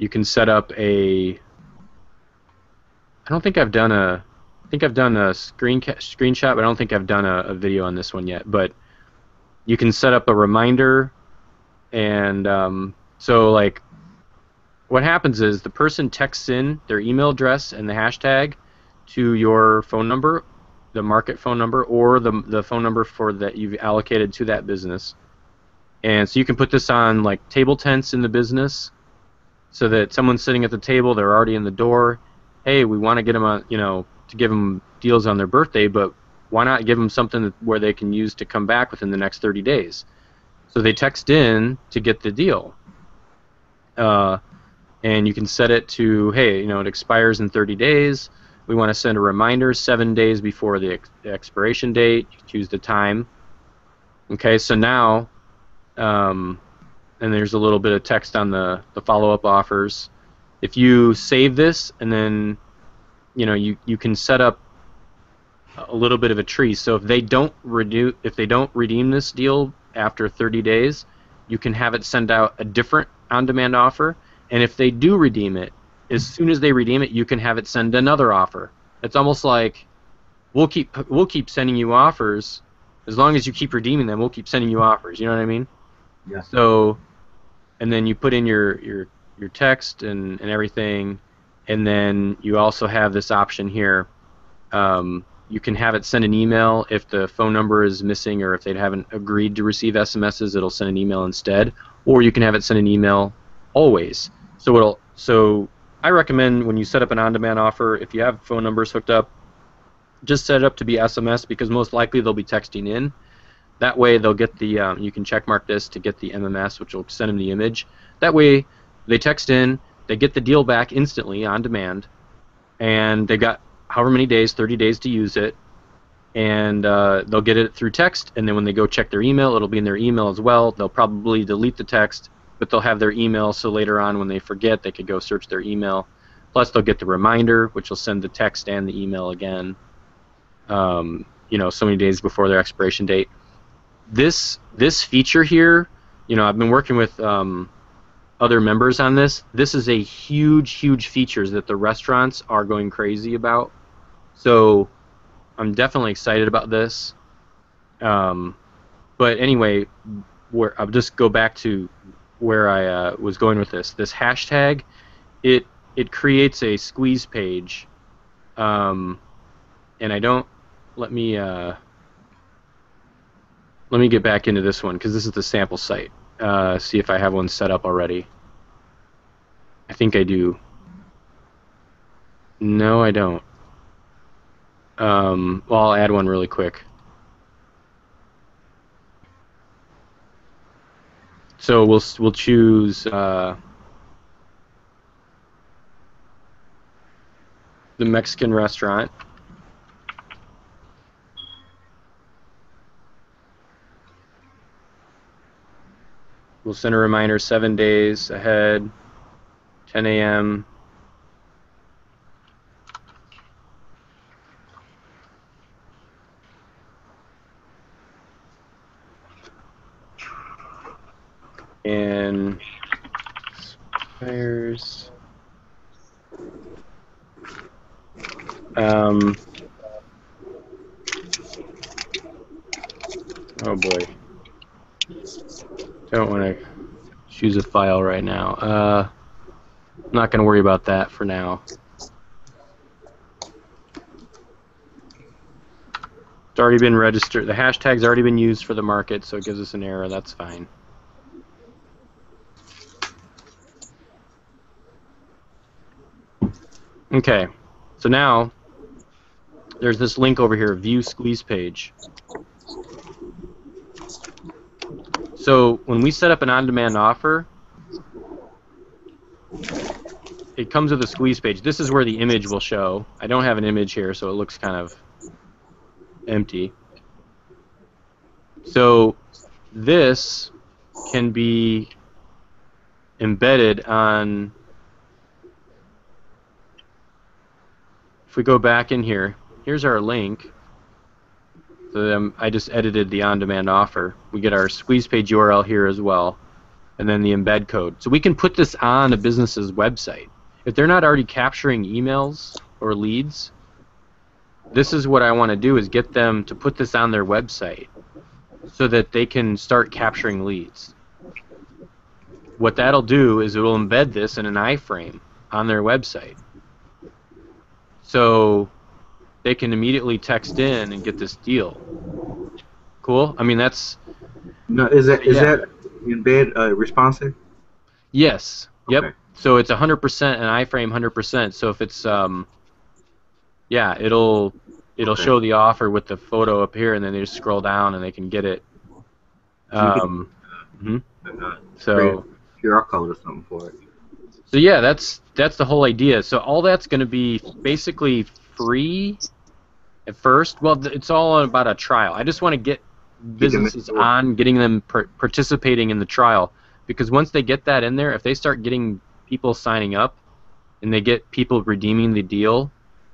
can set up I don't think I've done a, I think I've done a screenshot, but I don't think I've done a video on this one yet, but you can set up a reminder, and so like what happens is the person texts in their email address and the hashtag to your phone number, the market phone number, or the phone number that you've allocated to that business. And so you can put this on like table tents in the business, so that someone's sitting at the table, they're already in the door. Hey, we want to get them on, you know, to give them deals on their birthday, but why not give them something where they can use to come back within the next 30 days? So they text in to get the deal. And you can set it to, hey, you know, it expires in 30 days. We want to send a reminder 7 days before the expiration date. You choose the time. Okay, so now, and there's a little bit of text on the follow-up offers. If you save this, and then you can set up a little bit of a tree. So if they don't redeem this deal after 30 days, you can have it send out a different on-demand offer. And if they do redeem it, as soon as they redeem it, you can have it send another offer. It's almost like we'll keep sending you offers as long as you keep redeeming them. We'll keep sending you offers. You know what I mean? Yeah. So, and then you put in your text and everything, and then you also have this option here. You can have it send an email if the phone number is missing, or if they haven't agreed to receive SMSs, it'll send an email instead. Or you can have it send an email always. So I recommend when you set up an on-demand offer, if you have phone numbers hooked up, just set it up to be SMS, because most likely they'll be texting in. That way they'll get the you can check mark this to get the MMS, which will send them the image. That way they text in, they get the deal back instantly on demand, and they got however many days, 30 days to use it, and they'll get it through text, and then when they go check their email, it'll be in their email as well. They'll probably delete the text, but they'll have their email, so later on when they forget, they could go search their email. Plus they'll get the reminder, which will send the text and the email again, so many days before their expiration date. This feature here, I've been working with other members on this. This is a huge feature that the restaurants are going crazy about. So I'm definitely excited about this. But anyway, I'll just go back to where I was going with this. This hashtag, it creates a squeeze page, and let me get back into this one, because this is the sample site. See if I have one set up already. I think I do. No, I don't. Well, I'll add one really quick. So we'll choose the Mexican restaurant. We'll send a reminder 7 days ahead, 10 a.m. And expires. Oh boy. Don't want to choose a file right now. I'm not going to worry about that for now. It's already been registered. The hashtag's already been used for the market, so it gives us an error. That's fine. Okay, so now there's this link over here, View Squeeze Page. So when we set up an on-demand offer, it comes with a squeeze page. This is where the image will show. I don't have an image here, so it looks kind of empty. So this can be embedded on, if we go back in here, here's our link. So I just edited the on-demand offer. We get our squeeze page URL here as well, and then the embed code. So we can put this on a business's website. If they're not already capturing emails or leads, this is what I want to do, is get them to put this on their website so that they can start capturing leads. What that'll do is it will embed this in an iframe on their website. So they can immediately text in and get this deal. Cool? I mean, that's... No, is that embed responsive? Yes. Yep. Okay. So it's 100% an iframe, 100%. So if it's yeah, it'll Okay. show the offer with the photo up here, and then they just scroll down and they can get it. So QR code or something for it. So yeah, that's the whole idea. So all that's going to be basically free at first. Well, it's all about a trial. I just want to get businesses on, getting them participating in the trial, because once they get that in there, if they start getting people signing up and they get people redeeming the deal,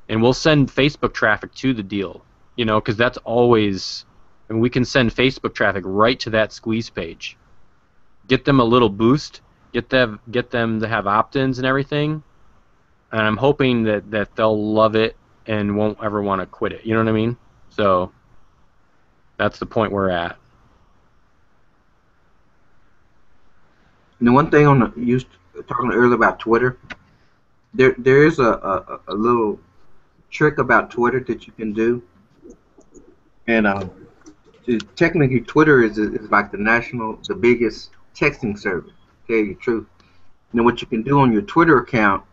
and we'll send Facebook traffic to the deal, you know, because that's always, and we can send Facebook traffic right to that squeeze page. Get them a little boost, get them to have opt-ins and everything, and I'm hoping that they'll love it and won't ever want to quit it. You know what I mean? So that's the point we're at. And the one thing you was talking earlier about Twitter, there is a little trick about Twitter that you can do, and technically Twitter is like the biggest texting service. To tell you the truth. Now what you can do on your Twitter account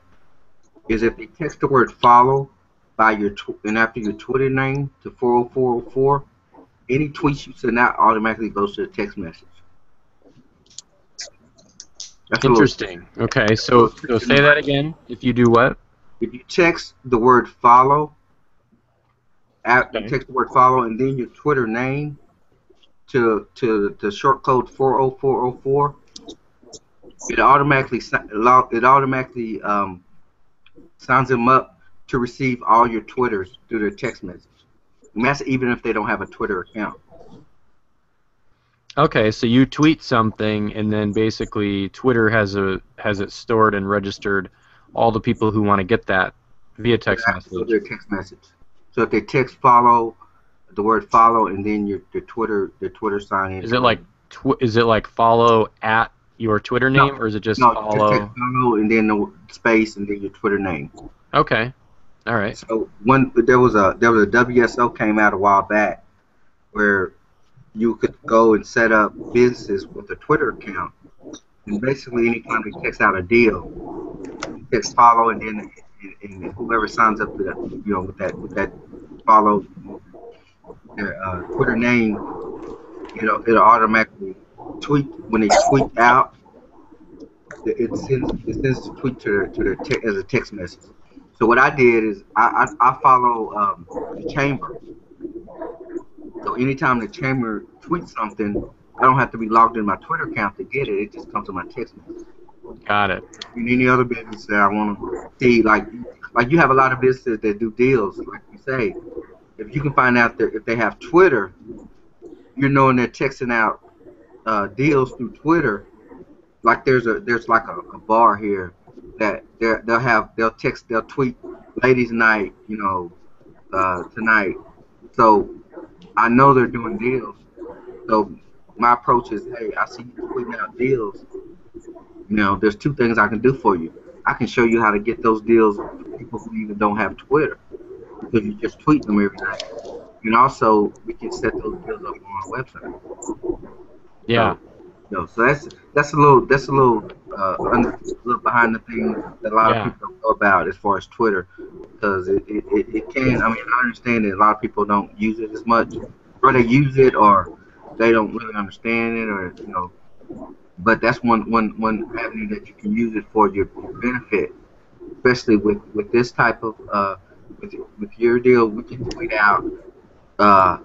is if you text the word follow by and after your Twitter name to 40404, any tweets you send out automatically goes to the text message. That's interesting. Okay, so say that again. If you do what? If you text the word follow, you text the word follow and then your Twitter name to the short code 40404, it automatically signs them up to receive all your Twitters through their text message. And that's even if they don't have a Twitter account. Okay, so you tweet something, and then basically Twitter has it stored and registered all the people who want to get that via text message. Their text message. So if they text follow, the word follow, and then the Twitter sign in. Is it like follow at your Twitter name, or is it just follow? Just text follow and then the space and then your Twitter name. Okay, all right. So there was a WSO came out a while back where you could go and set up businesses with a Twitter account, and basically anytime they text out a deal, you text follow and then and whoever signs up to that, you know, with that follow their Twitter name, you know, it'll automatically tweet when they tweet out. It sends the tweet to their as a text message. So what I did is I follow the chamber. So anytime the chamber tweets something, I don't have to be logged in my Twitter account to get it. It just comes to my text message. Got it. And any other business that I want to see, like you have a lot of businesses that do deals, like you say. If you can find out that if they have Twitter, you're knowing they're texting out deals through Twitter. Like there's like a bar here that they'll tweet ladies' night, you know, tonight. So I know they're doing deals. So my approach is, hey, I see you tweeting out deals. You know, there's two things I can do for you. I can show you how to get those deals to people who even don't have Twitter, because you just tweet them every night. And also, we can set those deals up on our website. Yeah. So that's a little behind the thing that a lot of people don't know about as far as Twitter, because it can. I mean, I understand that a lot of people don't use it as much, or they use it, or they don't really understand it, or you know. But that's one avenue that you can use it for your benefit, especially with this type of with your deal. We can tweet out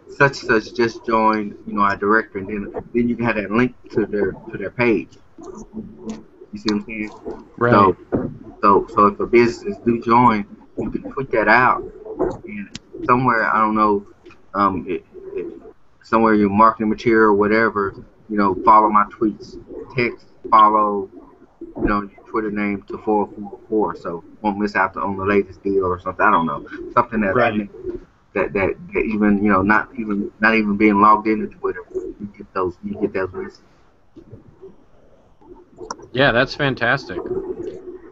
such just joined, you know, our directory, and then you can have that link to their page. You see what I'm saying? Right. So if a business do join, you can put that out, and somewhere, I don't know, somewhere your marketing material or whatever, you know, follow my tweets, text, follow, you know, your Twitter name to 404, so won't miss out on the latest deal or something. I don't know, something that right. that even, you know, not even being logged into Twitter, you get those messages. Yeah, that's fantastic.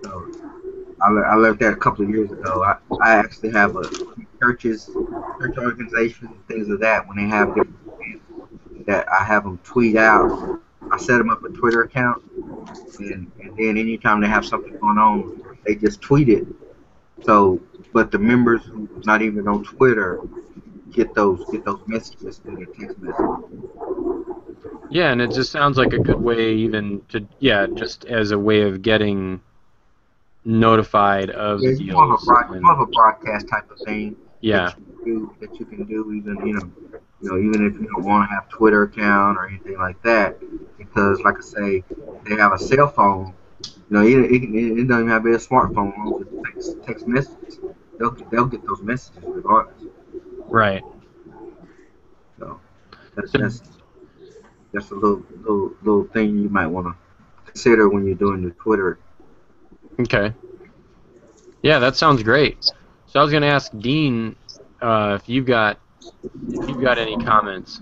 So I learned that a couple of years ago. I actually have church organizations, things of that, when they have different events, that I have them tweet out. I set them up a Twitter account, and then anytime they have something going on, they just tweet it. So, but the members who not even on Twitter get those messages through their text message. Yeah, and it just sounds like a good way, even to just as a way of getting notified of Yeah, the it's more of a deals. more of a broadcast type of thing Yeah. that you can do even even if you don't want to have Twitter account or anything like that, because like I say, they have a cell phone. It doesn't even have to be a smartphone. As long as it text messages, they'll get those messages regardless. Right. So So, that's a little thing you might want to consider when you're doing the Twitter. okay. Yeah, that sounds great. So I was going to ask Dean if you've got any comments.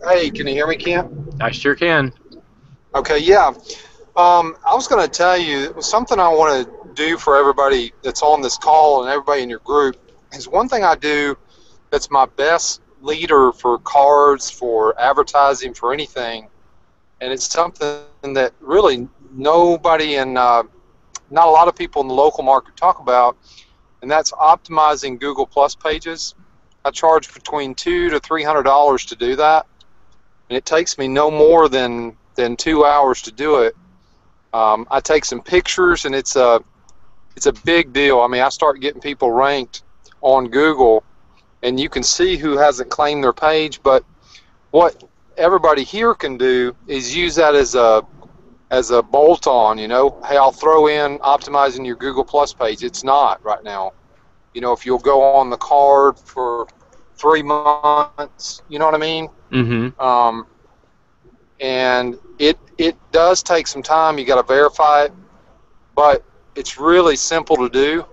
Hey, can you hear me, Kent? I sure can. Okay, yeah. I was going to tell you something I want to do for everybody that's on this call and everybody in your group is one thing I do that's my best leader for cards, for advertising, for anything, and it's something that really nobody and not a lot of people in the local market talk about, and that's optimizing Google Plus pages. I charge between $200 to $300 to do that, and it takes me no more than 2 hours to do it. I take some pictures, and it's a big deal. I mean, I start getting people ranked on Google, and you can see who hasn't claimed their page. But what everybody here can do is use that as a bolt-on. Hey, I'll throw in optimizing your Google Plus page. It's not right now. If you'll go on the card for 3 months, you know what I mean? Mm-hmm. And it does take some time. You got to verify it, but it's really simple to do,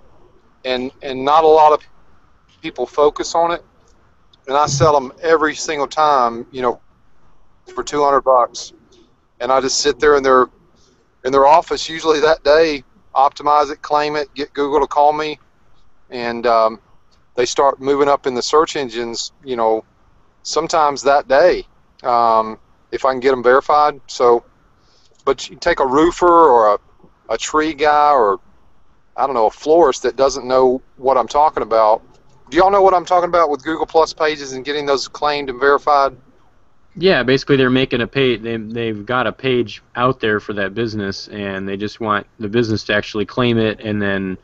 and not a lot of people focus on it. And I sell them every single time, for $200, and I just sit there in their office usually that day, optimize it, claim it, get Google to call me, and they start moving up in the search engines, sometimes that day, if I can get them verified. So, but you take a roofer or a tree guy or, I don't know, a florist that doesn't know what I'm talking about. Do y'all know what I'm talking about with Google Plus pages and getting those claimed and verified? Yeah, basically they're making a page. They've got a page out there for that business, and they just want the business to actually claim it and then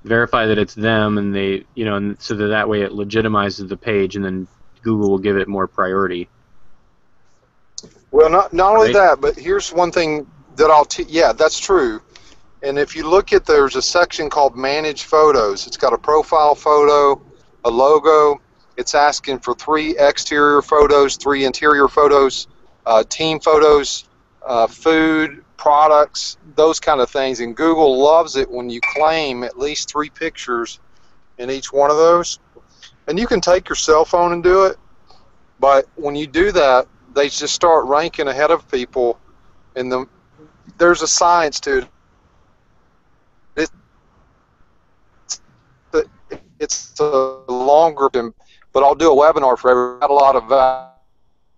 verify that it's them, and and so that way it legitimizes the page, and then Google will give it more priority. Well, not only Right? that, but here's one thing that yeah, that's true. And if you look there's a section called Manage Photos. It's got a profile photo, a logo. It's asking for 3 exterior photos, 3 interior photos, team photos, food, products, those kind of things. And Google loves it when you claim at least 3 pictures in each one of those. And you can take your cell phone and do it, but when you do that, they just start ranking ahead of people. And there's a science to it. It's a longer, but I'll do a webinar for everyone. Got a lot of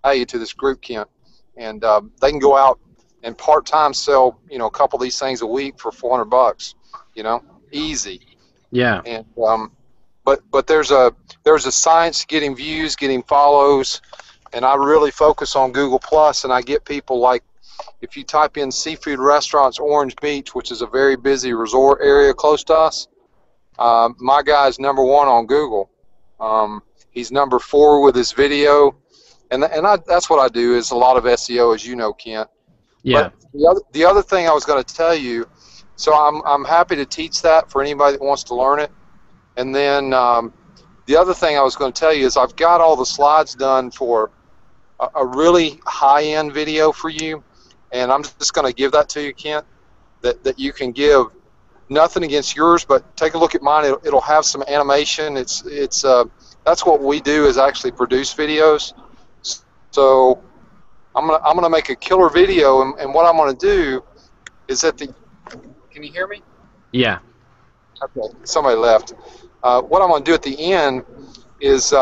value to this group, Kent, and they can go out and part-time sell, a couple of these things a week for $400, easy. Yeah. And but there's a science to getting views, getting follows, and I really focus on Google Plus, and I get people like, if you type in seafood restaurants Orange Beach, which is a very busy resort area close to us, my guy's #1 on Google. He's #4 with his video, and that's what I do, is a lot of SEO, as you know, Kent. Yeah. But the other thing I was going to tell you, so I'm happy to teach that for anybody that wants to learn it. And then the other thing I was going to tell you is I've got all the slides done for a really high-end video for you, and I'm just going to give that to you, Kent, that you can give. Nothing against yours, but take a look at mine. It'll have some animation. It's that's what we do, is actually produce videos. So I'm gonna make a killer video, and what I'm gonna do is can you hear me? Yeah. Okay, somebody left. What I'm going to do at the end is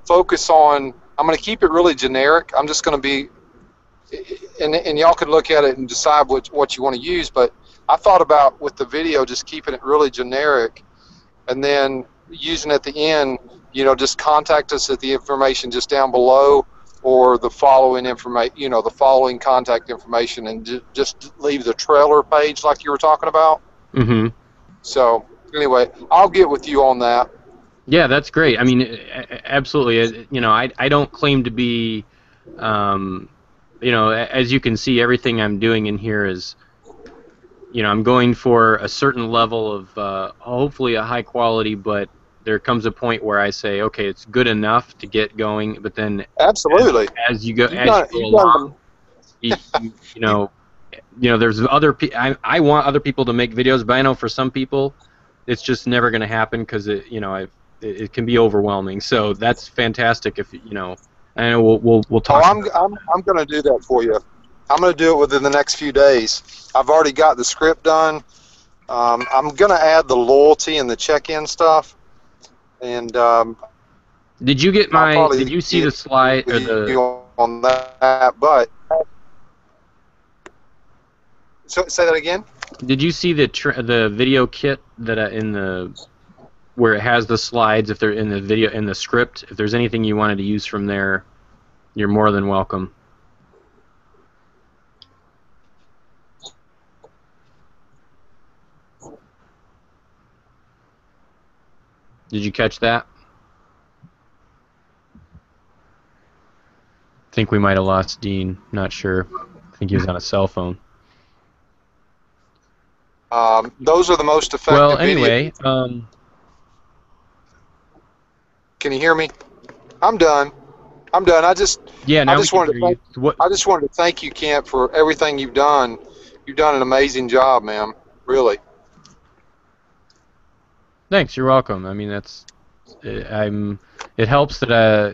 focus on, I'm going to keep it really generic. I'm just going to be, and y'all can look at it and decide what you want to use, but I thought about, with the video, just keeping it really generic, and then using at the end, just contact us at the information just down below, or the following information, the following contact information, and just leave the trailer page like you were talking about. Mm-hmm. So anyway, I'll get with you on that. Yeah, that's great. I mean, absolutely. I don't claim to be, as you can see, everything I'm doing in here is, I'm going for a certain level of hopefully a high quality, but there comes a point where I say, okay, it's good enough to get going, but then Absolutely. as you go You've along, done you, there's other people. I want other people to make videos, but I know for some people, it's just never going to happen because it can be overwhelming. So that's fantastic. If I know we'll talk. I'm going to do that for you. I'm going to do it within the next few days. I've already got the script done. I'm going to add the loyalty and the check-in stuff. And did you get Did you see the slide or the on that? But so say that again. Did you see the video kit that where it has the slides? If they're in the video in the script, if there's anything you wanted to use from there, you're more than welcome. Did you catch that? I think we might have lost Dean. Not sure. I think he was on a cell phone. Those are the most effective. Well, anyway. Can you hear me? I'm done. I just wanted to thank you, Kent, for everything you've done. You've done an amazing job, man. Really. Thanks. You're welcome. I mean, it helps that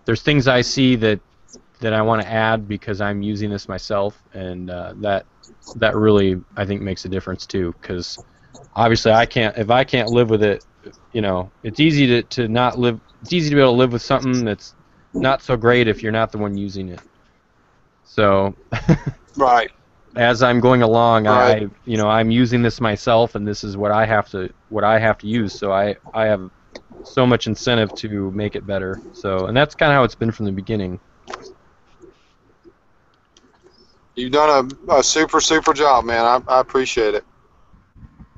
there's things I see that I want to add because I'm using this myself, and that really I think makes a difference too. Because obviously if I can't live with it, it's easy to not live. It's easy to be able to live with something that's not so great if you're not the one using it. So. Right. As I'm going along, right. I'm using this myself, and this is what I have to use. So I have so much incentive to make it better. So, and that's kind of how it's been from the beginning. You've done a super job, man. I appreciate it.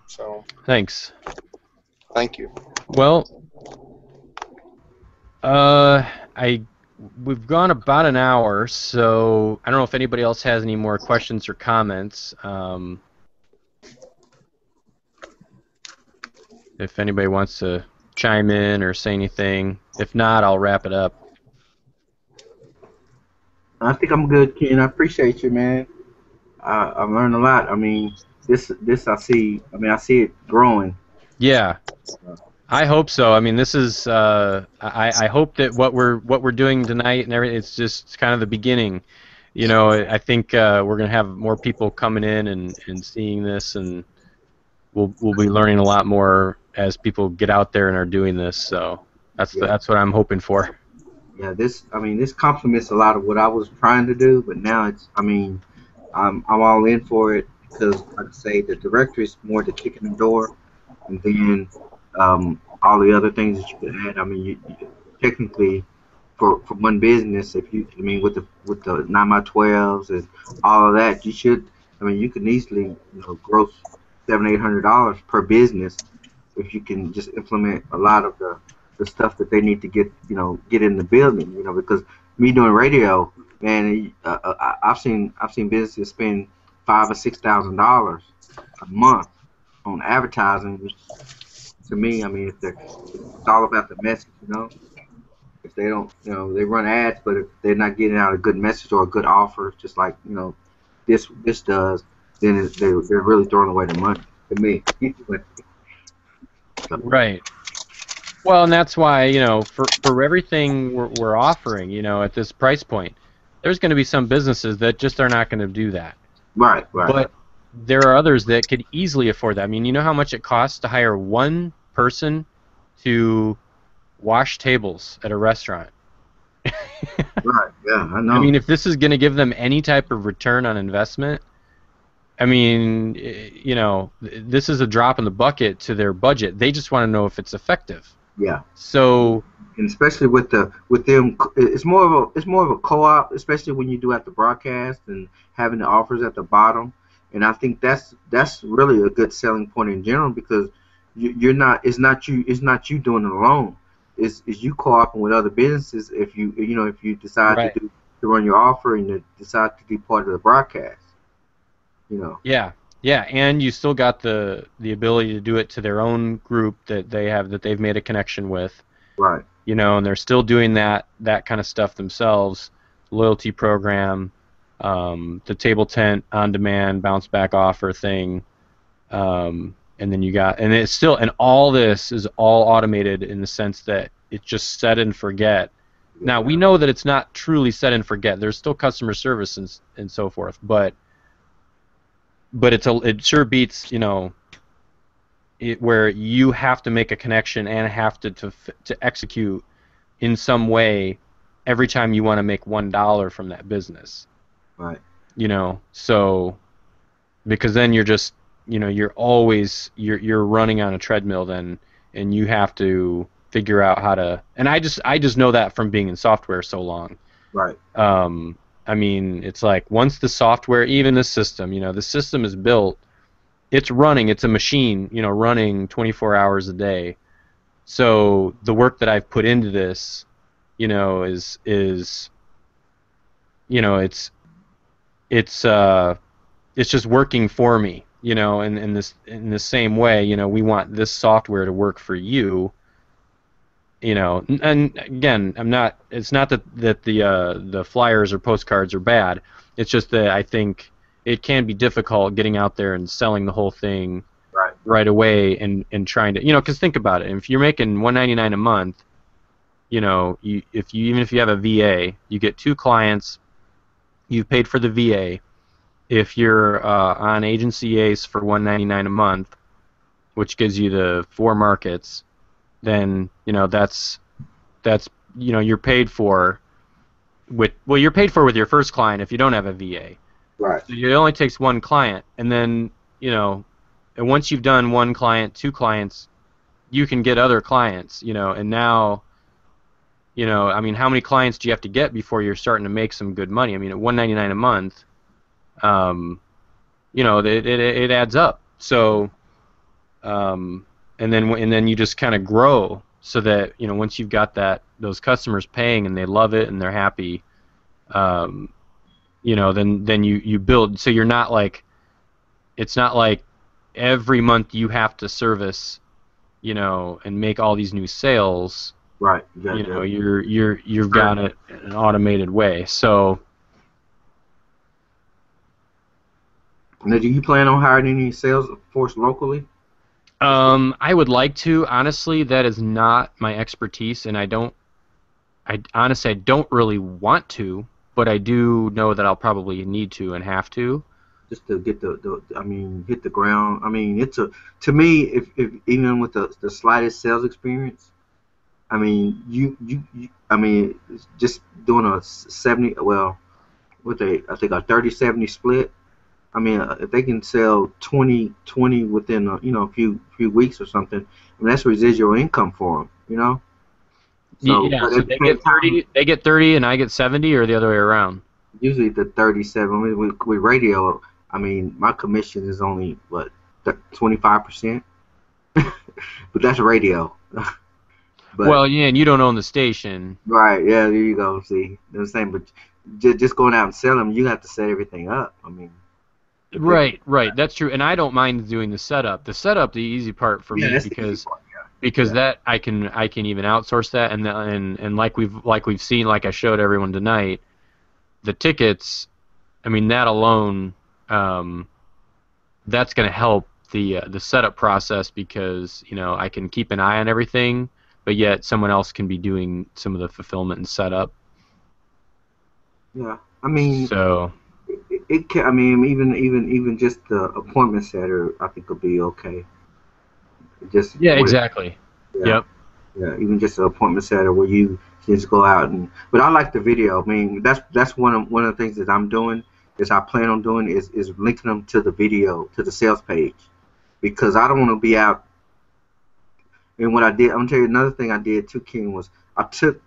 So. Thanks. Thank you. Well, we've gone about an hour, so I don't know if anybody else has any more questions or comments. If anybody wants to chime in or say anything. If not, I'll wrap it up. I think I'm good, Ken. I appreciate you, man. I've learned a lot. I mean, this I see. I mean, I see it growing. Yeah. I hope so. I mean, this is. I hope that what we're doing tonight and everything. It's just kind of the beginning. I think we're gonna have more people coming in and seeing this, and we'll be learning a lot more as people get out there and are doing this. So that's what I'm hoping for. Yeah. This complements a lot of what I was trying to do, but now it's. I mean, I'm all in for it because, like I say, the directory is more the kick in the door, and then. All the other things that you could add. I mean, you technically, for one business, with the 9x12s and all of that, you should. I mean, you can easily gross $700-800 per business if you can just implement a lot of the stuff that they need to get in the building. Because me doing radio, man, I've seen businesses spend $5,000 or $6,000 a month on advertising. Which, to me, I mean, it's all about the message, If they don't, they run ads, but if they're not getting out a good message or a good offer, just like this does, then they're really throwing away the money. To me. Right. Well, and that's why for everything we're offering, at this price point, there's going to be some businesses that just are not going to do that. Right. But there are others that could easily afford that. I mean, you know how much it costs to hire one person to wash tables at a restaurant? Right, yeah, I know. I mean, if this is going to give them any type of return on investment, I mean, this is a drop in the bucket to their budget. They just want to know if it's effective. Yeah. So, And especially with them, it's more of a co-op, especially when you do at the broadcast and having the offers at the bottom. And I think that's really a good selling point in general because you're not it's not you doing it alone. It's you co-oping with other businesses if you decide to right. do to run your offer and to decide to be part of the broadcast. You know. Yeah, yeah, and you still got the ability to do it to their own group that they've made a connection with, Right. and they're still doing that kind of stuff themselves. Loyalty program, the table tent on demand bounce back offer thing, and then and all this is all automated in the sense that it's just set and forget. Now we Yeah. know that it's not truly set and forget. There's still customer service and so forth, but it sure beats where you have to make a connection and have to execute in some way every time you want to make $1 from that business. Right. So because then you're just you're always you're running on a treadmill then, and you have to figure out how to. And I just know that from being in software so long. Right. I mean, it's like once the software, even the system is built, it's running, it's a machine, running 24 hours a day. So the work that I've put into this, is it's just working for me, in the same way, we want this software to work for you. And again, it's not that the flyers or postcards are bad. It's just that I think it can be difficult getting out there and selling the whole thing Right. right away and trying to, because think about it. If you're making $199 a month, even if you have a VA, you get 2 clients, you've paid for the VA. If you're on Agency Ace for $199 a month, which gives you the 4 markets, then that's you're paid for you're paid for with your first client if you don't have a VA. Right. So it only takes 1 client, and then and once you've done 1 client, 2 clients, you can get other clients, and now I mean, how many clients do you have to get before you're starting to make some good money? I mean, at $199 a month, it adds up. So and then you just kind of grow so that once you've got those customers paying and they love it and they're happy, then you build. So you're not like, it's not like every month you have to service and make all these new sales. Right. You've got it in an automated way. So now, do you plan on hiring any sales force locally? I would like to. Honestly, that is not my expertise, and I honestly don't really want to, but I do know that I'll probably need to and have to. Just to get hit the ground. I mean, to me, if even with the slightest sales experience, I mean, I mean, just doing a 70, well, I think a 30-70 split. I mean, if they can sell 20 within a few weeks or something, I mean, that's residual income for them. So, Yeah, but so at the same time, they get 30 and I get 70, or the other way around. usually the 37. I mean, with radio, I mean, my commission is only what 25%, but that's radio. But Well, yeah, and you don't own the station. right, yeah, there you go. See, they're the same, but just going out and selling them, you have to set everything up. I mean, Right, that's true, and I don't mind doing the setup. The easy part for yeah, me, that's the easy part. because Yeah. that I can even outsource that, and like we've seen, like I showed everyone tonight, the tickets. I mean, that alone, that's going to help the setup process, because I can keep an eye on everything, but yet someone else can be doing some of the fulfillment and setup. Yeah, I mean, So it can. I mean, even just the appointment setter, I think will be okay. Just yeah, with exactly. yeah, Yep. yeah, even just an appointment setter where you just go out and. But I like the video. I mean, that's one of the things that I'm doing is I plan on doing is linking them to the video to the sales page because I don't want to be out. And what I did, I'm gonna tell you another thing I did too, King, was I took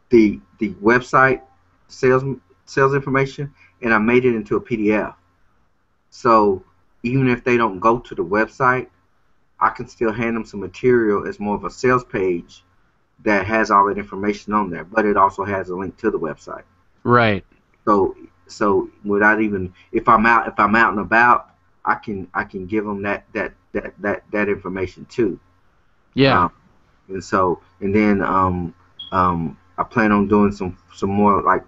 the website sales sales information and I made it into a PDF. So even if they don't go to the website, I can still hand them some material as more of a sales page that has all that information on there, but it also has a link to the website. Right. So without even if I'm out and about, I can give them that information too. Yeah. Um, and then I plan on doing some more like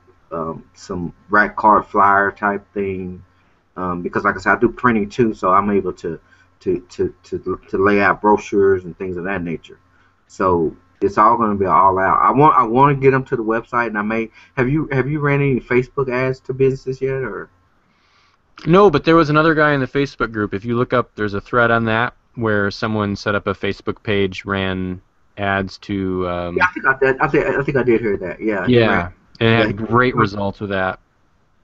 some rack card flyer type thing because like I said I do printing too, so I'm able to lay out brochures and things of that nature. So it's all going to be all out. I want to get them to the website, and I may have you ran any Facebook ads to businesses yet or? No, but there was another guy in the Facebook group. If you look up, there's a thread on that where someone set up a Facebook page, ran ads to. Yeah, I think I did. I think I did hear that. Yeah, he ran. Yeah, and it Yeah, had great results with that.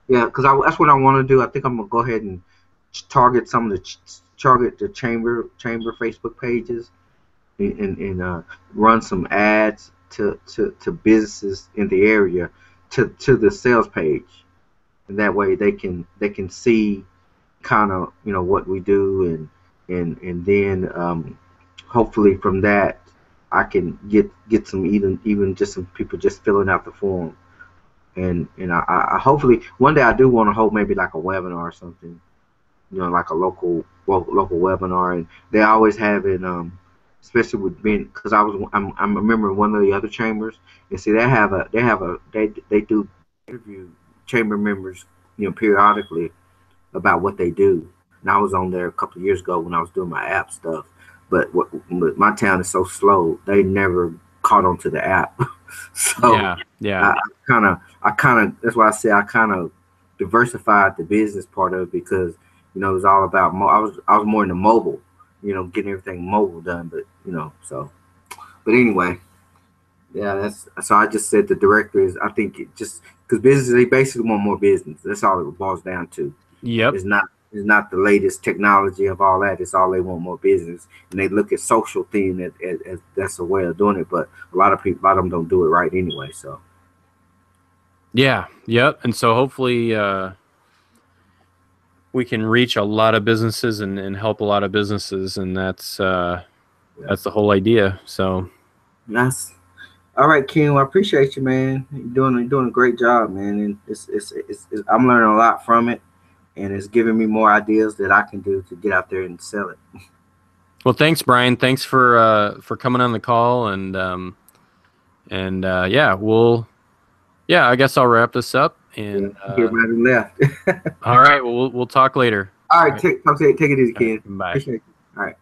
yeah, because that's what I want to do. I think I'm gonna go ahead and target some of target the chamber Facebook pages and run some ads to businesses in the area to the sales page, and that way they can see kind of what we do and then hopefully from that I can get some even just some people just filling out the form and I hopefully one day I do want to hold maybe like a webinar or something, like a local webinar, and they always have it, especially with being because I'm remembering one of the other chambers, and see they do interview chamber members, periodically about what they do. And I was on there a couple of years ago when I was doing my app stuff, but my town is so slow, they never caught on to the app. So Yeah, yeah, I kind of that's why I say I kind of diversified the business part of it because it was all about I was more in the mobile, getting everything mobile done, but but anyway, yeah, that's so I just said the director is I think it just because business they basically want more business. That's all it boils down to. yep, It's not the latest technology of all that. It's all they want more business, and they look at social thing as that's a way of doing it. But a lot of them don't do it right anyway. So yeah, yep. And so hopefully we can reach a lot of businesses and help a lot of businesses, and that's the whole idea. So that's all right, Ken. Well, I appreciate you, man. You're doing a great job, man. And I'm learning a lot from it, and it's giving me more ideas that I can do to get out there and sell it. well, thanks, Brian. Thanks for coming on the call, and I guess I'll wrap this up. And Everybody left. all right, well, we'll talk later. All right, take it easy, All right, Ken. bye. Appreciate it. All right.